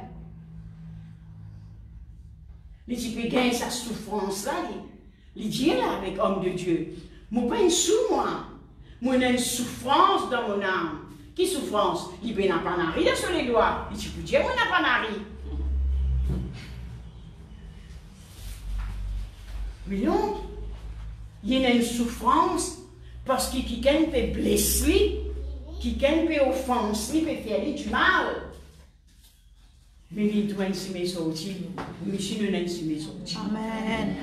Les types gagnent sa souffrance là, les dieux là avec homme de Dieu. Moi, pas une sous moi. Moi, j'ai une souffrance dans mon âme. Qui souffrance? Il n'a pas nari sur les doigts. Il dit, Dieu, moi, n'a pas nari. Mais non, il y a une souffrance parce que quelqu'un peut blesser, quelqu'un peut offenser, peut faire du mal. Mais il doit s'y sortir. Monsieur ne n'a s'y sortir. Amen.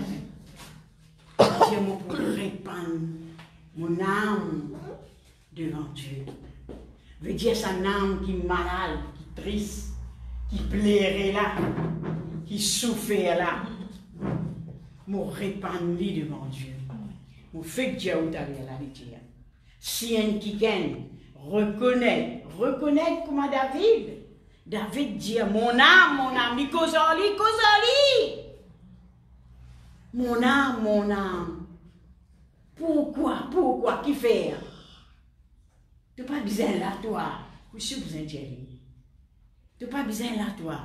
Dieu m'a pour répandre mon âme devant Dieu. Veut dire sa âme qui est malade, qui est triste, qui plairait là, qui souffrait là. Mon répandre devant Dieu. Mon fait que Dieu a ouvert la litière. Si un quelqu'un reconnaît comme David dit, mon âme, li kozoli. Mon âme. Pourquoi, qui fait? Tu n'as pas besoin là, toi. Où est-ce que vous êtes, Jerry? Tu n'as pas besoin là, toi.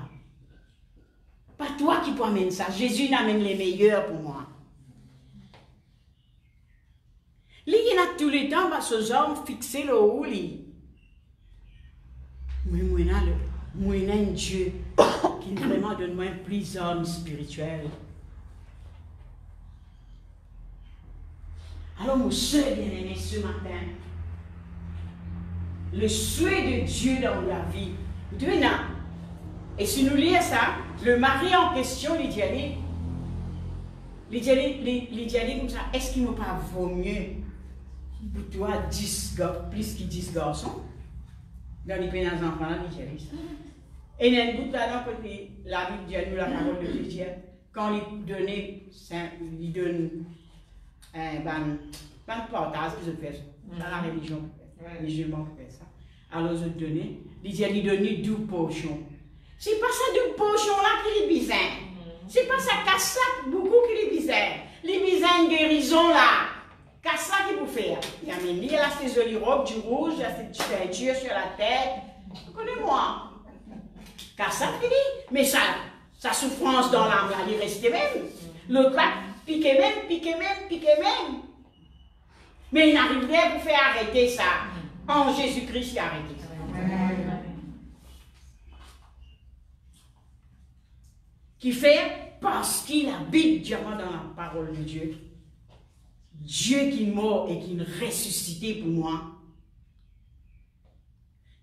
Pas toi qui peux amener ça. Jésus n'amène les meilleurs pour moi. Il y a tout le temps, parce que les hommes fixés le haut. Mais moi, j'ai un Dieu qui vraiment donne moi plus d'hommes spirituels. Alors, mon souhait bien-aimé ce matin, le souhait de Dieu dans la vie, Dieu n'a. Et si nous lisons ça, le mari en question, il dit comme ça, est-ce qu'il ne pas vaut mieux pour toi 10 plus que 10 garçons? Dans les pays enfants, il dit ça. Et il y a une bout là-dedans, la Bible dit, nous, la parole de Dieu, quand il donne un partage, ils fait ça. Dans la religion, les musulmans font ça. Alors, ils donnent, il dit, il donne 12 pochons. C'est pas ça du pochon là qui est bizarre. C'est pas ça cassac beaucoup qui est bizarre. Les bizarres guérison là. Cassac qui vous fait. Il y a mis là ces jolies robes du rouge, il y a cette peinture sur la tête. Connais-moi. Cassac il dit. Mais sa souffrance dans l'âme là, il restait même. L'autre là, piquait même. Mais il n'arrivait pour faire arrêter ça. En Jésus-Christ, il a arrêté ça. Qui fait parce qu'il habite durant dans la parole de Dieu. Dieu qui est mort et qui est ressuscité pour moi.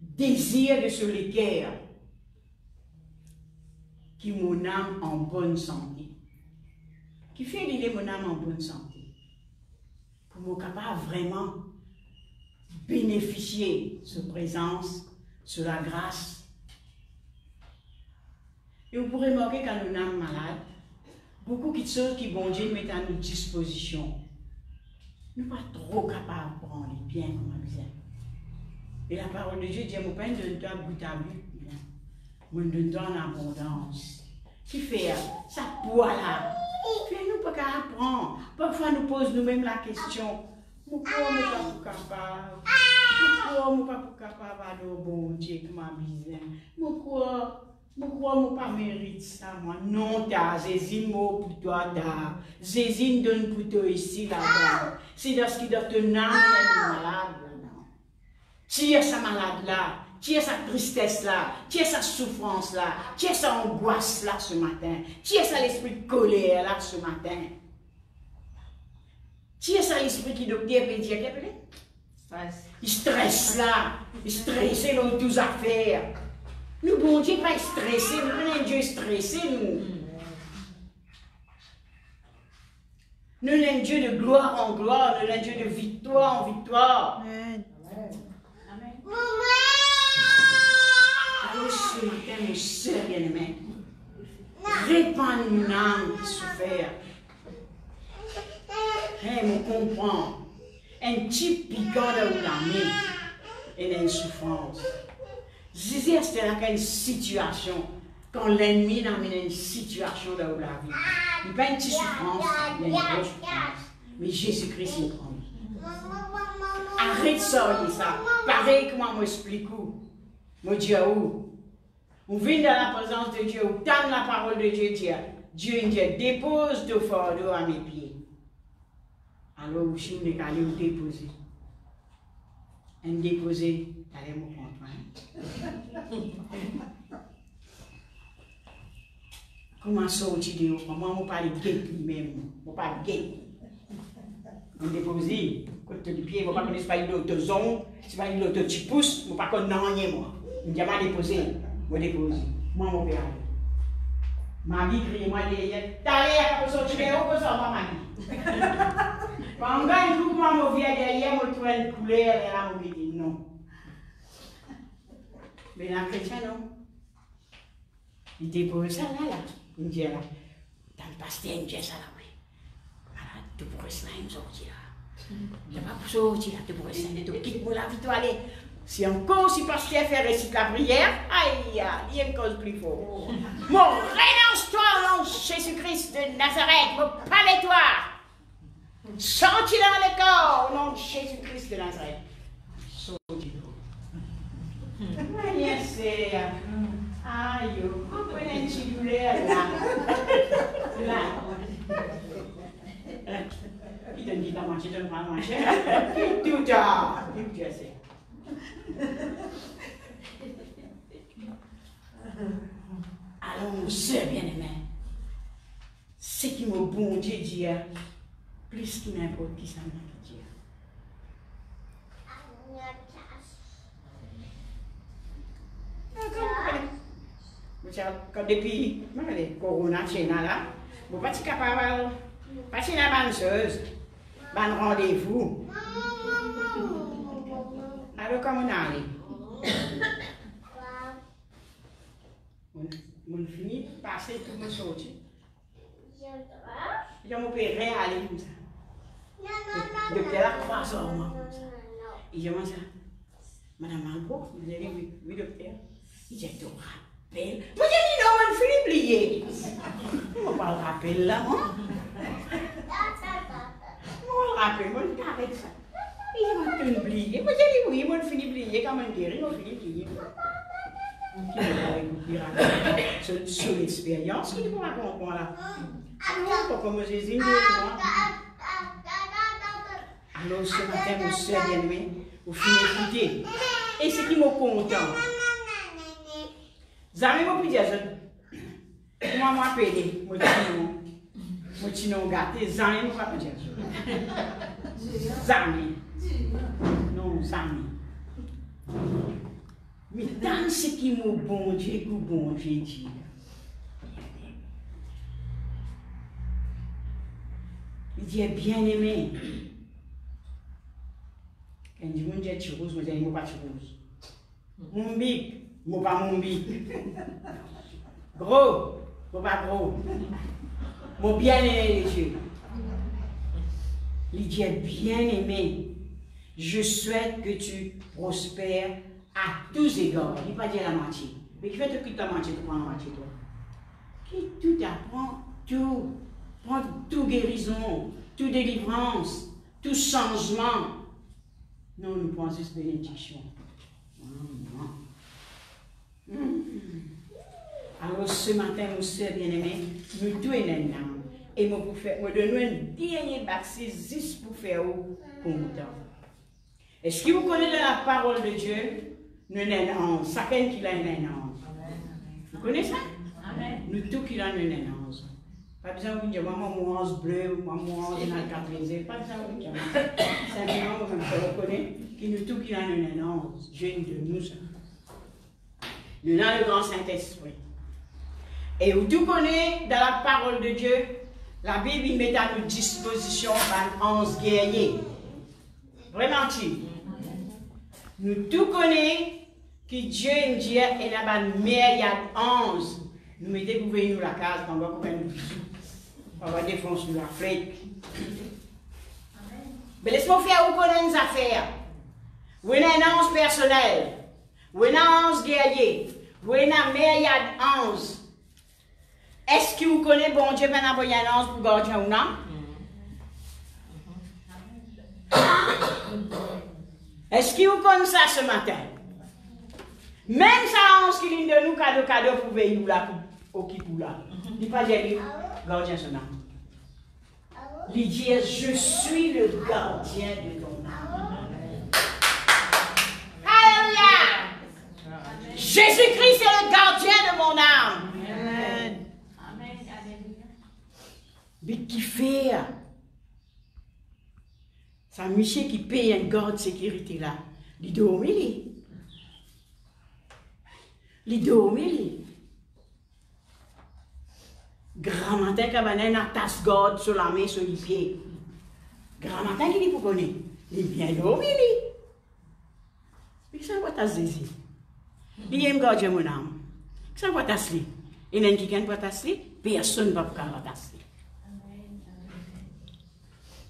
Désir de se l'équerre. Qui mon âme en bonne santé. Qui fait l'idée mon âme en bonne santé. Pour me capable vraiment bénéficier de sa présence, de la grâce. Et vous pourrez remarquer quand nous sommes malades, beaucoup de choses qui bon Dieu met à notre disposition. Nous ne sommes pas trop capables de prendre les biens comme on disait. Et la parole de Dieu dit, mon pain donne toi goût à but, mon donne en abondance. Qui fait ça poids là? Nous ne pouvons pas apprendre. Parfois nous posons nous-mêmes la question, pourquoi nous ne sommes pas capable? Pourquoi nous ne sommes pas capables de bon Dieu comme on disait? Pourquoi je ne pas mérite ça, moi? Non, t'as Zézine mot pour toi, t'as Zézine donne pour toi ici, là-bas. C'est dans ce qui doit te nommer malade, là. Tu es sa malade là, tu es sa tristesse là, tu es sa souffrance là, tu es sa angoisse là ce matin, tu es sa l'esprit de colère là ce matin. Tu es sa l'esprit qui doit dire, il stresse là, il stresse là, toutes affaires. Nous, bon Dieu, pas stressé, nous, un Dieu stressé, nous. Nous sommes un Dieu de gloire en gloire. Nous sommes un Dieu de victoire en victoire. Amen. Alors ce matin, mes soeurs bien-aimées, répand une âme qui souffre. On comprend. Un petit piquant de la main et une souffrance. Zizia, c'était là une situation. Quand l'ennemi n'a mis une situation de la vie. Il n'y a pas une petite souffrance, il y a une grosse souffrance. Mais Jésus-Christ est grand. Arrête ça, ça. Pareil que moi m'explique où. Moi dis où. On vient dans la présence de Dieu, on tend la parole de Dieu, Dieu dit, dépose ton fardeau à mes pieds. Alors, je suis allé me déposer. Un déposé, allez me comprendre. Comment sortir de haut? Moi, je ne parle pas de gay lui-même. Je ne parle pas de gay. On dépose, côté du pied, je ne parle pas de pas de l'autozone, si pas de l'autotipousse, je ne parle pas de rien, moi. Je ne pas déposer. Je dépose. Moi, mon père. Ma vie crie, moi, derrière, pour sortir de haut, pour sortir, ma vie. Quand je trouve mon vieux derrière, je trouve une couleur, et là, je me dis non. Mais la chrétien, non. Il dépose ça là. Il dit là. Dans le pasteur, il dit ça là, oui. Voilà, tu pourrais se faire sortir là. Il n'y a pas pour sortir là, tu pourrais se faire. Tu quittes la vie, tu allais. Si encore, si le pasteur fait réciter la prière, aïe, il y a une cause plus forte. Mon renonce-toi au nom de Jésus-Christ de Nazareth, mon palais-toi. Sortis dans le corps au nom de Jésus-Christ de Nazareth. Sortis. Aïe, c'est. Aïe, vous prenez un petit douleur là. Là. Il te dit la manger, tu ne prends pas manger. Tout à. Tu sais. Alors, mon soeur bien-aimé, ce qui m'a bon Dieu dit, plus qu'il n'importe qui ça m'a dit. Quand depuis le corona, c'est là, vous n'êtes pas capable de passer la bonne chose, bon rendez-vous. Alors, comment on allait? On finit de passer tout le sorti. Je me peux réaller comme ça. Depuis là, 3 heures, moi. Et je me dis, Madame Malco, vous avez dit, oui, docteur. Il dit, tu rappelles. Vous avez dit, non, on finit plier. On va le rappeler là, moi. On le rappelle, on arrête ça. Il m'a tout oublié. Vous avez dit, oui, on finit plier, comme on dirait, on finit plier. Sur l'expérience, il pourra comprendre là. Alors, comme Jésus, alors ce matin, mon soeur bien-aimé, vous finissez d'écouter. Et ce qui m'a content. Zami m'a pu dire, comment m'appeler, mon petit nom gâté, Zami m'a pu dire. Zami. Non, Zami. Mais dans ce qui m'a bon Dieu, que bon Dieu dit. Il dit, bien-aimé. Quand je me dis tirose, je ne dis pas tirose. Mon bic, je ne pas mon bic. Gros, je ne pas gros. Mon bien-aimé, Dieu. Il dit, bien-aimé, je souhaite que tu prospères à tous égards. Il ne va pas dire la moitié. Mais qui fait que tu as la moitié, tu prends la moitié, toi. Qui tout apprend, tout. Prends toute guérison, toute délivrance, tout changement. Non, nous prenons juste bénédiction. Alors ce matin, mon soeur bien-aimé, nous tous une âme. Et moi, donne un dernier baxi juste pour faire content. Est-ce que vous connaissez la parole de Dieu? Nous sommes un ange. Chacun qui a un ange. Vous connaissez ça? Amen. Nous tous qui avons un ange. Pas besoin de dire maman mon ange bleu, maman mon ange dans le caprisé. Pas besoin de dire. Simplement, vous connaissez que nous tous qui avons un ange. Dieu de nous. Nous avons le grand Saint-Esprit. Et vous tout connaissez dans la parole de Dieu La Bible il met à notre disposition 11 guerriers. Vraiment, nous tout connaissons que Dieu nous dit et là bas mais il y a 11. Nous mettez pour venir nous la case quand on va couper nous bisous. On va défoncer la flèche. Mais laisse-moi faire vous connaître une affaire. Vous avez un 11 personnel. Vous avez un 11 guerriers. Vous avez un mais il y a 11. Est-ce que vous connaissez bon Dieu pendant qu'il y a un 11 pour garder ou non? Est-ce que vous connaissez ça ce matin? Même ça, 11 qui ligne de nous, cadeau pour veiller ou là, pour qui pour là. Il dit pas j'ai gardien son âme. Il dit je suis le gardien de ton âme. Alléluia! Jésus-Christ est le gardien de mon âme. Amen. Mais qui fait? C'est un monsieur qui paye un garde de sécurité là. Il dort. Il dort. Grand matin, quand on a une tasse garde sur la main, sur les pieds. Grand matin, qui dit pour connaître? Il vient dormir. Mais ça va t'asseoir. Il aime garder mon âme. Ça va t'asseoir. Il y a qui va t'asseoir, personne ne va pouvoir t'asseoir.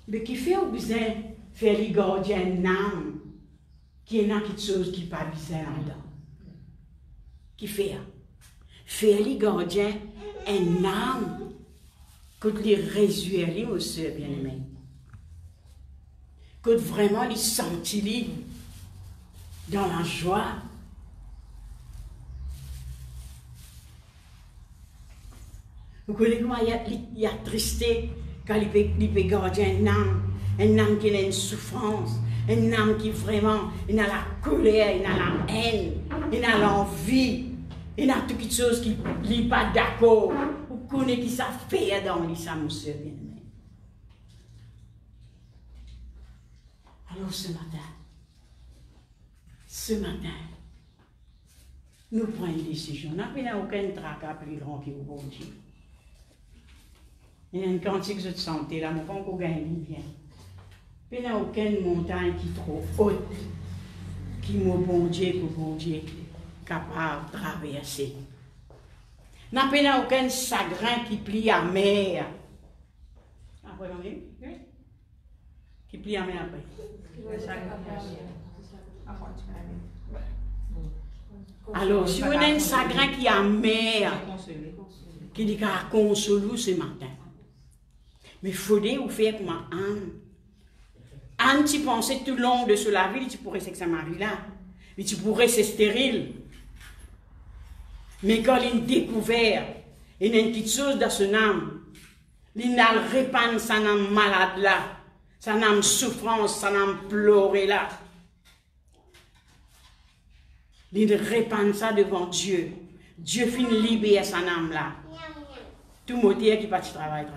Mais qui fait au besoin faire les gardiens une âme qui est dans quelque chose qui n'est pas besoin là-dedans. Qui fait? Faire les gardiens une âme que les résumer aux sœurs bien-aimées. Que vraiment les sentir dans la joie. Vous connaissez comment il y a tristé quand il peut garder une âme qui a une souffrance, une âme qui vraiment, il a la colère, il a la haine, il a l'envie, il a toutes les choses qui n'est pas d'accord. Vous connaissez qui ça fait dans les ça, mon soeur bien-aimé. Alors ce matin, nous prenons une décision. Nous n'avons aucun tracas plus grand que vous, bon Dieu. Il y a une quantité de santé, là, mon qu'on gagne bien. Il n'y a aucune montagne qui est trop haute, qui m'a bon Dieu capable de traverser. Il n'y a aucun chagrin qui plie à mer. Après, oui? Qui plie à mer après. Alors, si vous avez un chagrin qui est à mer, qui dit qu'il a consolé ce matin. Mais il faudrait vous faire comme Anne. Anne, tu pensais tout le long de la vie, tu pourrais rester avec sa mari là. Mais tu pourrais rester stérile. Mais quand il a découvert, il y a une petite chose dans son âme. Il a répandu son âme malade là. Son âme souffrance, son âme pleurée là. Il répand ça devant Dieu. Dieu finit libérer son âme là. Tout moteur qui partit travailler.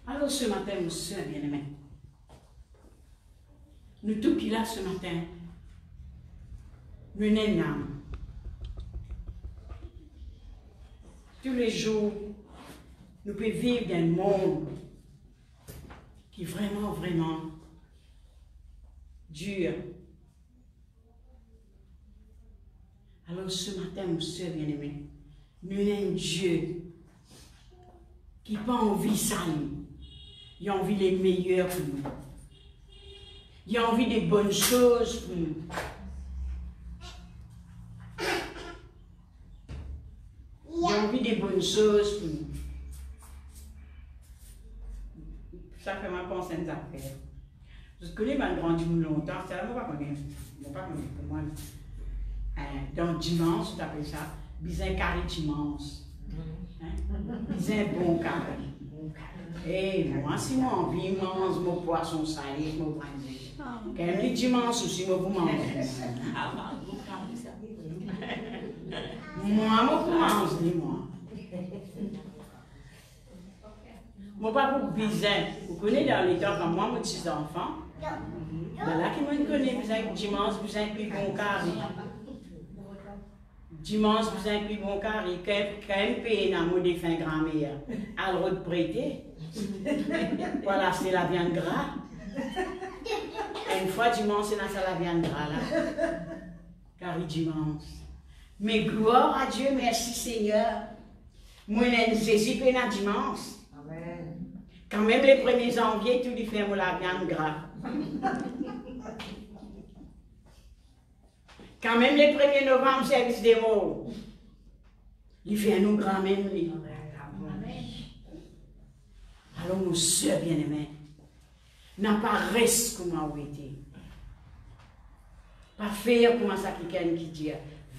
Alors ce matin, mon soeur bien-aimé, nous tous qui là ce matin, nous sommes une âme. Tous les jours, nous pouvons vivre dans un monde qui est vraiment, vraiment dur. Alors ce matin, mon soeur bien-aimé, nous sommes un Dieu qui n'a pas envie de ça. Il a envie des meilleurs pour nous. Il a envie des bonnes choses pour nous. Il a envie des bonnes choses pour nous. Ça fait ma pensée des affaires. Je connais ma grande longtemps, c'est là, je ne sais pas pour moi. Dans dimanche, tu appelles ça, bizarre carré dimanche. Bizarre bon carré. Et moi, si moi envie, je mange mon poisson salé, je me prends. Quand même, dimanche aussi, je vous mange. Moi, je mange, moi. Mon papa pour bizarre. Vous connaissez dans les temps, quand moi, mes petits enfants, là qui me connaît, bizarre dimanche, bizarre puis bon carré. Dimanche, vous avez pris bon carré, quand même payé dans mon défunt grand-mère. Alors, de prêter. Voilà, c'est la viande gras. Une fois dimanche, c'est dans la viande gras là. Carré dimanche. Mais gloire à Dieu, merci Seigneur. Moi, Jésus paye dans dimanche. Amen. Quand même les 1er janvier, tout lui fait la viande gras. Quand même les 1er novembre, service des mots. Il fait nous grand même. Alors, mon soeur bien-aimé, n'a pas reste comment vous été. Pas faire comme ça quelqu'un qui dit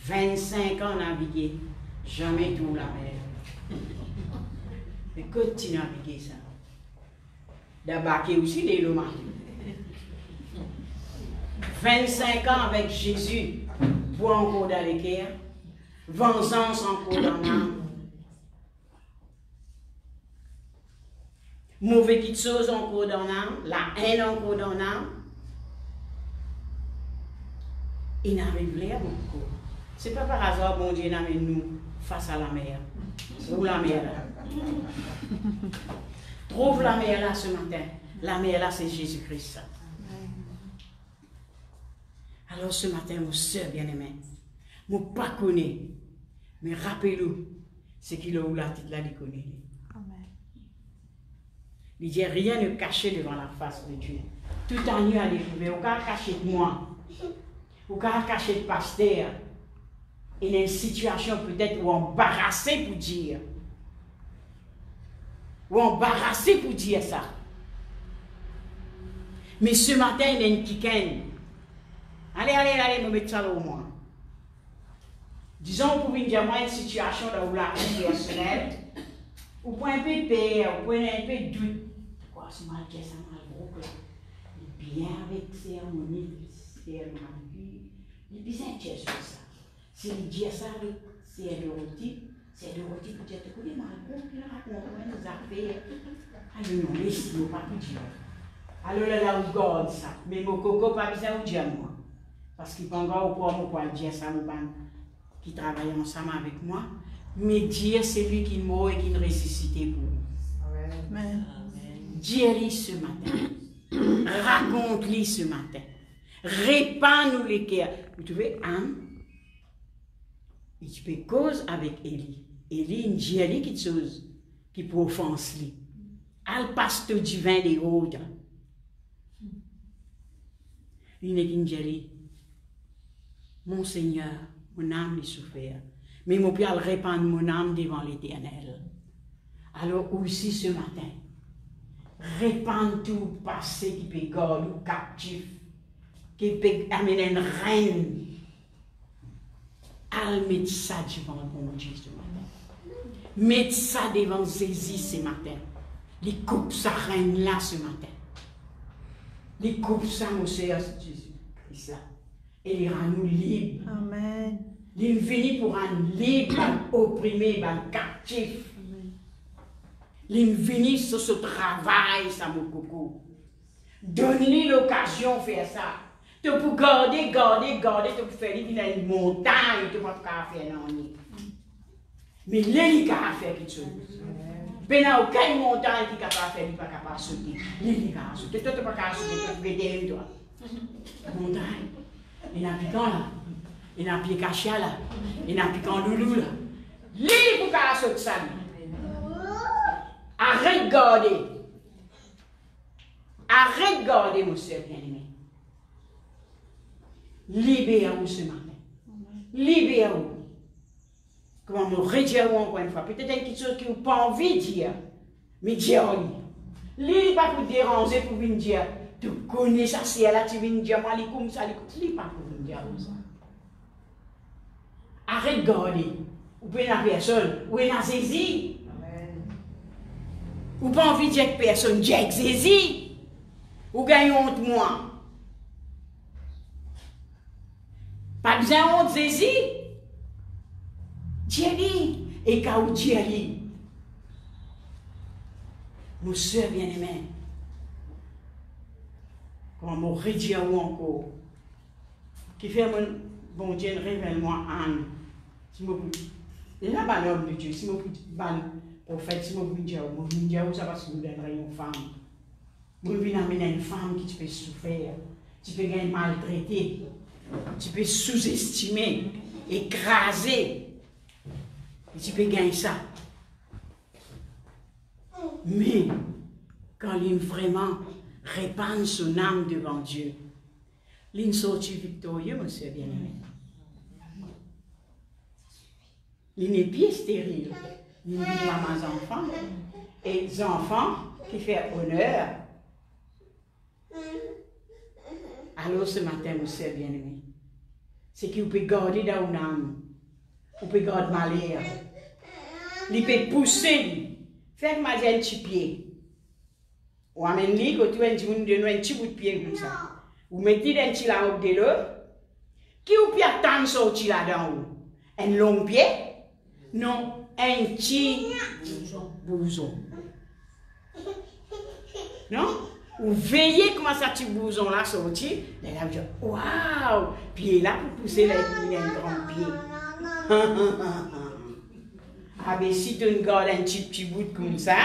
25 ans naviguer, jamais tout la mer. Mais continue à naviguer ça. D'abord aussi les lois. 25 ans avec Jésus, pour encore dans les guerres, vengeance encore dans l'âme. Mauvais petites choses encore dans l'âme, la haine encore dans l'âme. Il n'arrive là beaucoup. Ce n'est pas par hasard, bon Dieu, n'amène nous face à la mer. Où la mer là? Trouve la mer là ce matin. La mer là, c'est Jésus-Christ. Alors ce matin, mon soeur bien-aimée, je ne pas connais, mais rappelez-vous, c'est qu'il a eu la tête là, il connaît. Il dit rien ne caché devant la face de Dieu. Tout en nu à découvrir. Au cas caché de moi, au cas caché de pasteur, il y a une situation peut-être où embarrassé pour dire. Ou embarrassé pour dire ça. Mais ce matin, il y a une kikaine. Allez, me mettre ça au moins. Disons, pour une dire moi une situation où la vie personnelle, ou pour un peu de paix, ou pour un peu de doute. Quoi, c'est mal dit, ça mal gros là. Bien avec cérémonie, cérémonie, il est bien inquiet sur ça. Si il dit ça avec cérémonie, peut-être que les mal gros qui racontent nos affaires. Alors non, laissez-nous pas tout dire. Alors là, on garde ça. Mais mon coco, pas besoin de dire moi. Parce qu'il peut encore pour dire ça, qui travaille ensemble avec moi. Mais Dieu, c'est lui qui m'a et qui nous ressuscité pour nous. Amen. Dis-lui ce matin. Raconte-lui ce matin. Répands-nous les cœurs. Vous trouvez, Anne, il fait cause avec Élie. Élie, il dit quelque chose qui peut offenser. Al pasteur divin des autres. Il est qui dit, mon Seigneur, mon âme est souffert. Mais mon Père répand mon âme devant l'Éternel. Alors aussi ce matin, répand tout passé qui peut garder ou captif, qui peut amener une reine. Al mettre ça devant mon Dieu ce matin. Mettre ça devant Jésus ce matin. Les coupe sa reine là ce matin. Les coupe ça, mon Seigneur Jésus. Et il rend nous libres. Amen. Il vient pour rendre libre, opprimé, captif. Il vient sur ce travail, ça, mon coco. Donne-lui l'occasion de faire ça. Tu peux garder, tu peux faire une montagne, tu peux pas faire non. Mais là, il peut faire quelque chose. Il n'y a aucune montagne qui est capable de faire, il n'est pas capable de sauter. Il est capable de sauter. Tu ne peux pas sauter, tu peux aider toi. Montagne. Il y a un piquant là. Il y a un pied caché là. Il y a un piquant loulou là. Lui, pour qu'elle saute ça. Arrête de garder. Arrête de garder, mon soeur bien-aimé. Libère-vous ce matin. Libère-vous. Comment me redire encore une fois. Peut-être quelque chose que vous n'avez pas envie de dire. Mais dis-le. Lui, pas pour déranger, pour venir dire. Tu connais ça, c'est là, tu viens dire, moi, il comme ça, il pas pour venir dire comme ça. Arrête de garder. Ou pas la personne, ou est dans Jésus. Ou pas envie de dire que personne, dit avec Jésus. Ou gagne honte moi. Pas besoin de honte Jésus. Dieu et quand Dieu dit, mon soeur bien-aimée, comment me redire encore, qui fait mon bon Dieu, révèle-moi Anne, Si je et là, bah, l'homme de Dieu, si je prophète, si je dis, ça va se donner une femme. Je vais amener une femme qui peut souffrir, qui peut être maltraitée, qui peut sous-estimer, écraser. Et tu peux gagner ça. Mais, quand il vraiment répand son âme devant Dieu, il sortit victorieux, monsieur bien-aimé. Il n'est pas stérile. Il dit à mes enfants. Et les enfants qui font honneur. Alors ce matin, monsieur bien-aimé, c'est qu'il peut garder dans l'âme. Il peut garder malheur. Il peut pousser. Faire ma un petit pied. Ou amène-lui, quand tu as un petit bout de pied comme ça. Ou mettez un petit là-haut de l'eau. Qui ou peut attendre sortir là-dedans? Un long pied? Non, un petit blouson. Non? Ou veillez comment ça petit blouson là sortir. Et là, vous dites, waouh! Pied là pour pousser un grand pied. Ah ben si tu gardes un petit bout comme ça,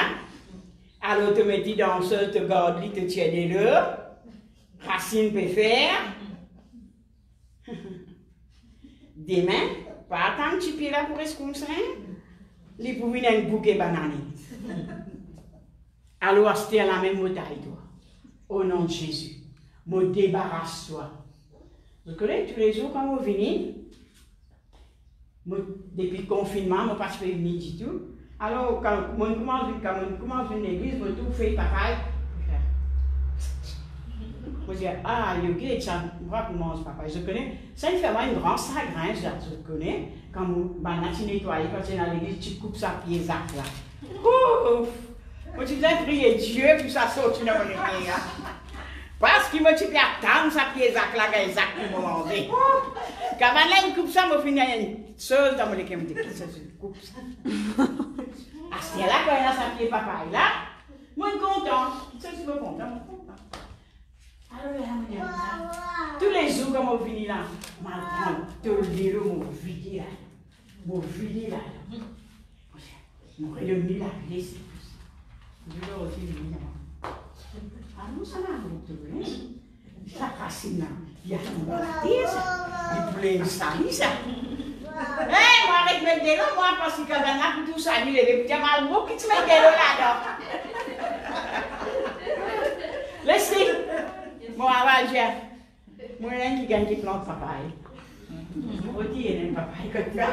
alors tu mets dans ce, tu gardes, tu tiens de l'eau, racine peut faire. Demain, pas attendre un petit pied là pour rester comme ça, il faut venir un bouquet banane. Alors c'était à la même bataille, toi. Au nom de Jésus, me débarrasse-toi. Vous connaissez tous les jours quand vous venez? Depuis le confinement, je ne passe pas venir du tout. Alors, quand je commence à l'église, je tout fait pareil. Je dis, ah, il y a ça, je commence papa. Je connais, ça il fait un grand chagrin, je connais. Quand tu nettoies, quand tu es dans l'église, tu coupes sa pied là. Ouf! Moi, tu dois prier Dieu, puis ça saute dans mon église. Parce qu'il m'a dit, attendre sa pied là, quand il pour me manger. Quand il coupe ça, je finis une chose dans mon équipe. Je coupe ça. À ce là quand il a sa pied papa là, moi je suis content. Je suis content. Alors, tous les jours, quand je finis là, je prends tout le vélo, je vide là. Je vide là. Je vais devenir la glisse. Je vais aussi venir là. Alors, ça m'a retrouvé. Ça racine là. Il y a un baptême, il voulait salir ça. Eh, moi avec mes délos, moi, parce que quand on a tout ça, il est bien mal beau qui te met des délos là-dedans. Laissez. Bon, avant, j'ai. Moi, il y a un qui gagne qui plante papaye. Moi, il y a un papaye comme ça.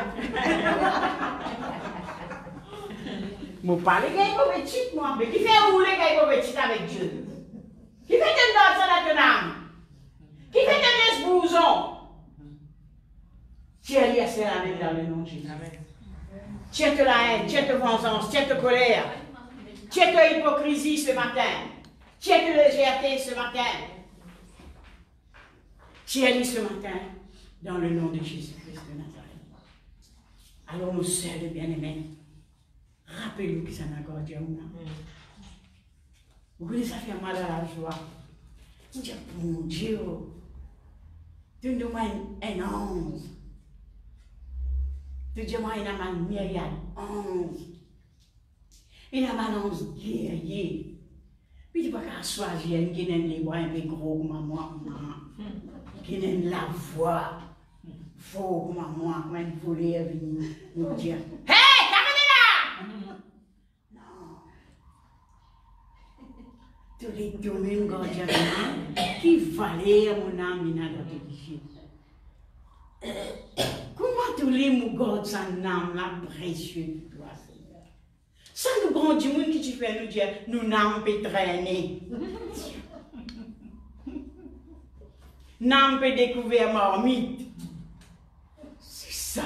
Moi, pas les gars, ils petits, moi. Mais qui fait rouler les gars, petits avec Dieu? Qui fait de notre ça dans ton âme? Qui fait de ce blouson? Tiens, il y a cela dans le nom de Jésus. Tiens la haine, tiens ta vengeance, tiens ta colère. Tiens ta hypocrisie ce matin. Tiens ta légèreté ce matin. Tiens-les ce matin dans le nom de Jésus-Christ de Nazareth. Alors, nos sœurs de bien-aimés, rappelez-nous que ça n'a pas Dieu. Vous voulez ça fait mal à la joie. On dit, mon Dieu, donne-moi un ange. Donne-moi un myriade ange. Il a un ange guerrier. Puis tu ne peux pas choisir qui n'a les bras un peu gros comme moi. Qui n'a la voix faux comme moi. Quand il voulait venir nous dire, hey, t'as là! tous les domaines gardiens qui valaient mon âme dans notre vie. Comment tous les mots gardent sa âme là précieux de toi, Seigneur? Ça nous grandit, monde qui tu fais nous dire, nous n'âme peut traîner. N'âme peut découvrir marmite. C'est ça.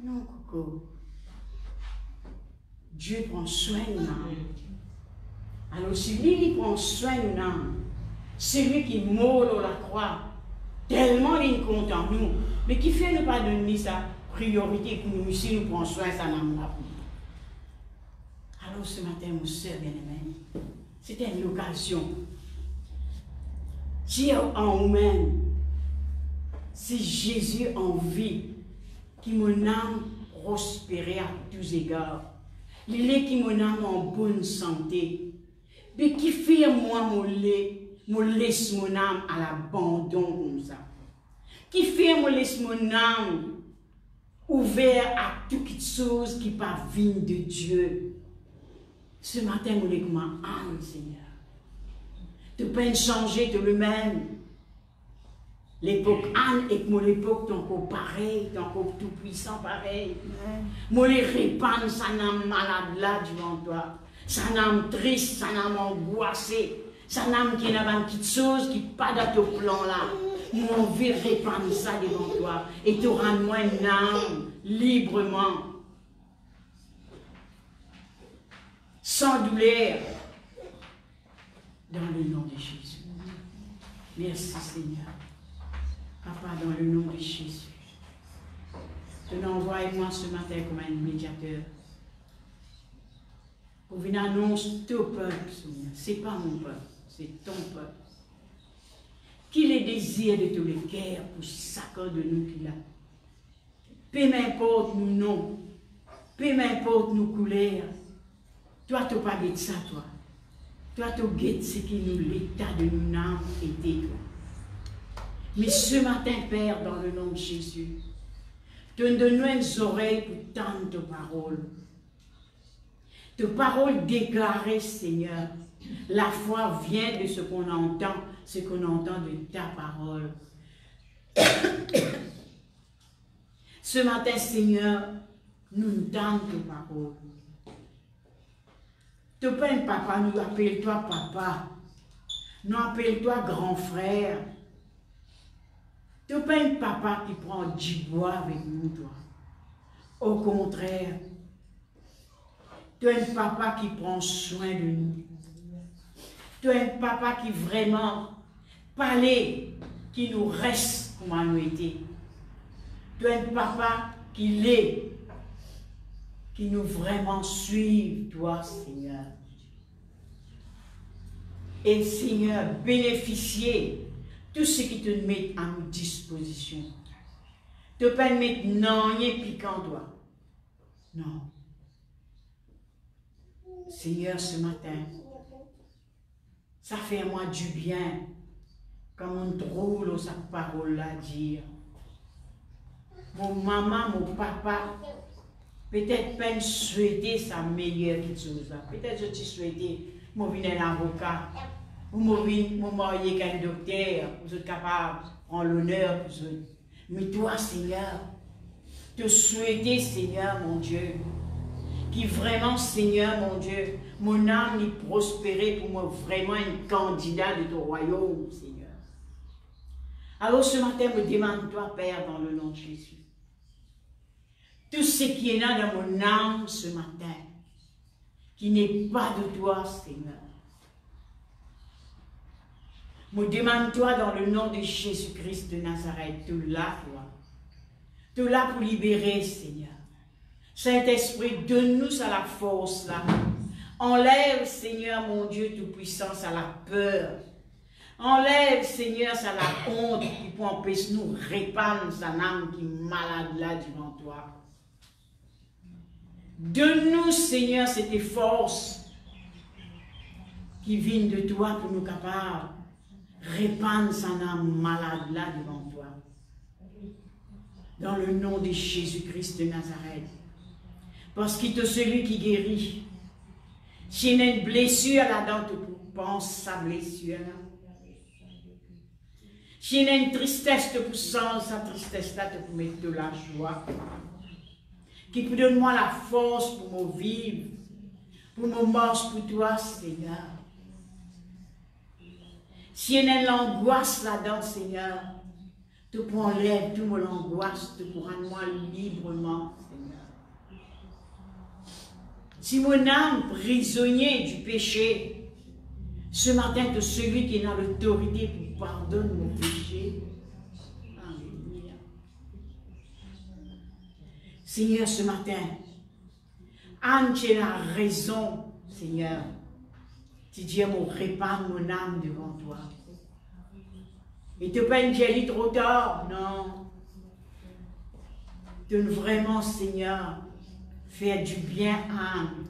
Non, Coco. Dieu prend soin de nous. Alors, si lui prend soin de nous, c'est lui qui mord à la croix, tellement il est content de nous, mais qui fait ne pas donner sa priorité pour nous, si nous prenons soin de sa âme là. Alors, ce matin, mon soeur bien-aimé, c'était une occasion. Si en vous-même, Si Jésus en vie, qui mon âme prospérer à tous égards, il est qui mon âme en bonne santé, mais qui fait moi me laisse mon âme à l'abandon comme ça, qui fait me laisse mon âme ouvert à toute chose qui parvient de Dieu. Ce matin, je voulais que ma âme, Seigneur, tu peux changer de le même. L'époque Anne et mon époque t'es encore pareil, t'es encore tout puissant pareil. Moi les répandre ça n'âme malade là devant toi, ça n'âme triste, ça n'âme angoissé, ça n'âme qui n'a pas une petite chose qui pas dans ton plan là. Moi on veut répandre ça devant toi et tu auras moi une âme librement, sans douleur, dans le nom de Jésus. Merci Seigneur. Papa, dans le nom de Jésus, tu envoies moi ce matin comme un médiateur pour venir annoncer ton peuple, Seigneur. Ce n'est pas mon peuple, c'est ton peuple. Qu'il ait désir de tous les cœurs pour chacun de nous qu'il a. Peu m'importe nous noms, peu m'importe nos couleurs. Toi, tu n'as pas de ça, toi. Toi, tu guettes ce qui nous l'état de nos âmes était, toi. Mais ce matin, Père, dans le nom de Jésus, donne-nous une oreille pour tendre tes paroles. Tes paroles déclarées, Seigneur. La foi vient de ce qu'on entend de ta parole. Ce matin, Seigneur, nous tendons tes paroles. Tu peux, papa, nous appelle-toi papa. Nous appelle-toi grand frère. Tu n'es pas un papa qui prend du bois avec nous, toi. Au contraire, tu es un papa qui prend soin de nous. Tu es un papa qui vraiment parlait, qui nous reste comme nous était. Tu es un papa qui l'est, qui nous vraiment suit, toi, Seigneur. Et Seigneur, bénéficier tout ce qui te met à notre disposition. Tu ne peux pas mettre non, rien piquant, toi. Non. Seigneur, ce matin, ça fait à moi du bien, comme on trouve sa parole là dire. Mon maman, mon papa, peut-être pas souhaiter sa meilleure chose. Peut-être je te souhaitais, moi, venir un avocat. Vous me mariez qu'un docteur, vous êtes capable de prendre l'honneur. Mais toi, Seigneur, te souhaiter, Seigneur, mon Dieu, qui vraiment, Seigneur, mon Dieu, mon âme y prospérer pour moi, vraiment un candidat de ton royaume, Seigneur. Alors ce matin, me demande-toi, Père, dans le nom de Jésus, tout ce qui est là dans mon âme ce matin, qui n'est pas de toi, Seigneur. Me demande-toi dans le nom de Jésus-Christ de Nazareth, tout là, toi. Tout là pour libérer, Seigneur. Saint-Esprit, donne-nous ça la force là. Enlève, Seigneur, mon Dieu Tout-Puissant, à la peur. Enlève, Seigneur, ça la honte qui peut empêcher nous répandre sa âme qui est malade là devant toi. Donne-nous, Seigneur, cette force qui vient de toi pour nous capables répandre sa âme malade là devant toi. Dans le nom de Jésus-Christ de Nazareth. Parce qu'il est celui qui guérit. Si il y a une blessure là-dedans, tu penses sa blessure là. Si il y a une tristesse, tu peux sentir sa tristesse là, tu peux mettre de la joie. Qui peut donner moi la force pour me vivre, pour me marcher pour toi, Seigneur. S'il y a une angoisse là-dedans, Seigneur, tu peux enlever toute mon angoisse, tu peux rendre moi librement, Seigneur. Si mon âme prisonnier du péché, ce matin, tu es celui qui est dans l'autorité pour pardonner mon péché. Alléluia. Seigneur, ce matin, Anne, tu as la raison, Seigneur. Tu dis, mon répand mon âme devant toi. Et tu pas une vieille trop tard, non. Donne vraiment, Seigneur, faire du bien à âme.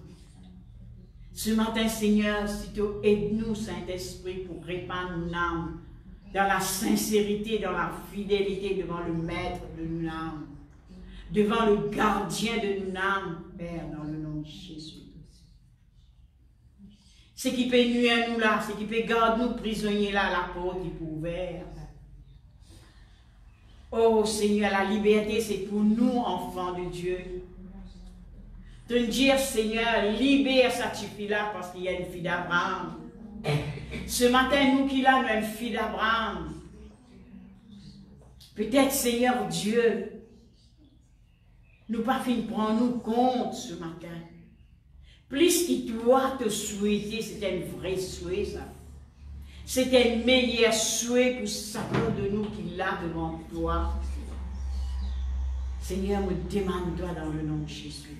Ce matin, Seigneur, si tu aides-nous, Saint-Esprit, pour répandre nos âmes dans la sincérité, dans la fidélité devant le Maître de nos âmes, devant le gardien de nos âmes, Père, dans le nom de Jésus. Ce qui peut nuire à nous là, ce qui peut garder nous prisonniers là, la porte est ouverte. Oh Seigneur, la liberté, c'est pour nous, enfants de Dieu. De dire, Seigneur, libère cette fille-là parce qu'il y a une fille d'Abraham. Ce matin, nous qui là, nous avons une fille d'Abraham. Peut-être, Seigneur Dieu, nous pas fin prendre nous compte ce matin. Plus qu'il doit te souhaiter, c'était un vrai souhait, ça. C'était un meilleur souhait pour chacun de nous qui l'a devant toi. Seigneur, me demande-toi dans le nom de Jésus.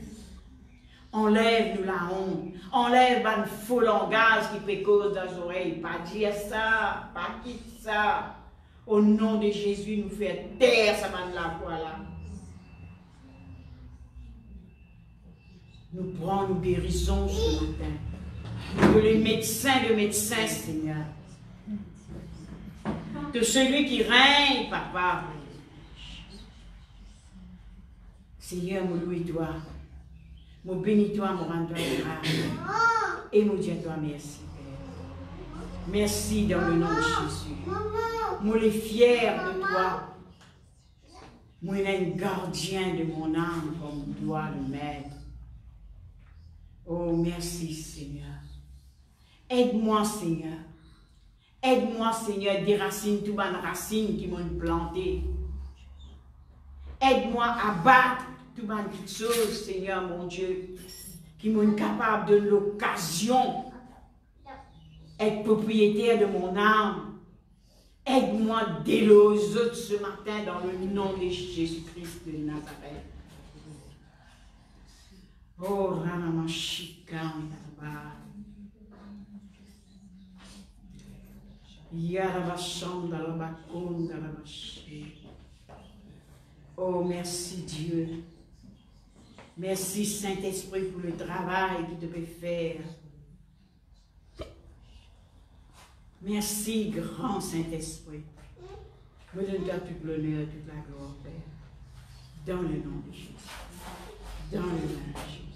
Enlève-nous la honte. Enlève un faux langage qui peut cause dans les oreilles. Pas dire ça, pas quitter ça. Au nom de Jésus, nous faire taire ça de la voix là. Nous prenons nos guérisons ce matin. Que les médecins de médecins, Seigneur. Que celui qui règne, Papa. Seigneur, me louis-toi. Me bénis-toi, me rends-toi grâce. Et me dis-toi merci, Père. Merci dans le nom de Jésus. Moi, les fier de toi. Moi, un gardien de mon âme comme toi, le Maître. Oh, merci, Seigneur. Aide-moi, Seigneur. Aide-moi, Seigneur, déracine toutes les racines qui m'ont planté. Aide-moi à battre toutes les petites choses, Seigneur, mon Dieu, qui m'ont capable de l'occasion être propriétaire de mon âme. Aide-moi à déloger aux autres ce matin dans le nom de Jésus-Christ de Nazareth. Oh, Ramamashikam, oh, merci Dieu. Merci Saint-Esprit pour le travail que tu peux faire. Merci grand Saint-Esprit. Me donne-toi tout l'honneur, toute la gloire, Père. Dans le nom de Jésus. Dans le nom de Jésus.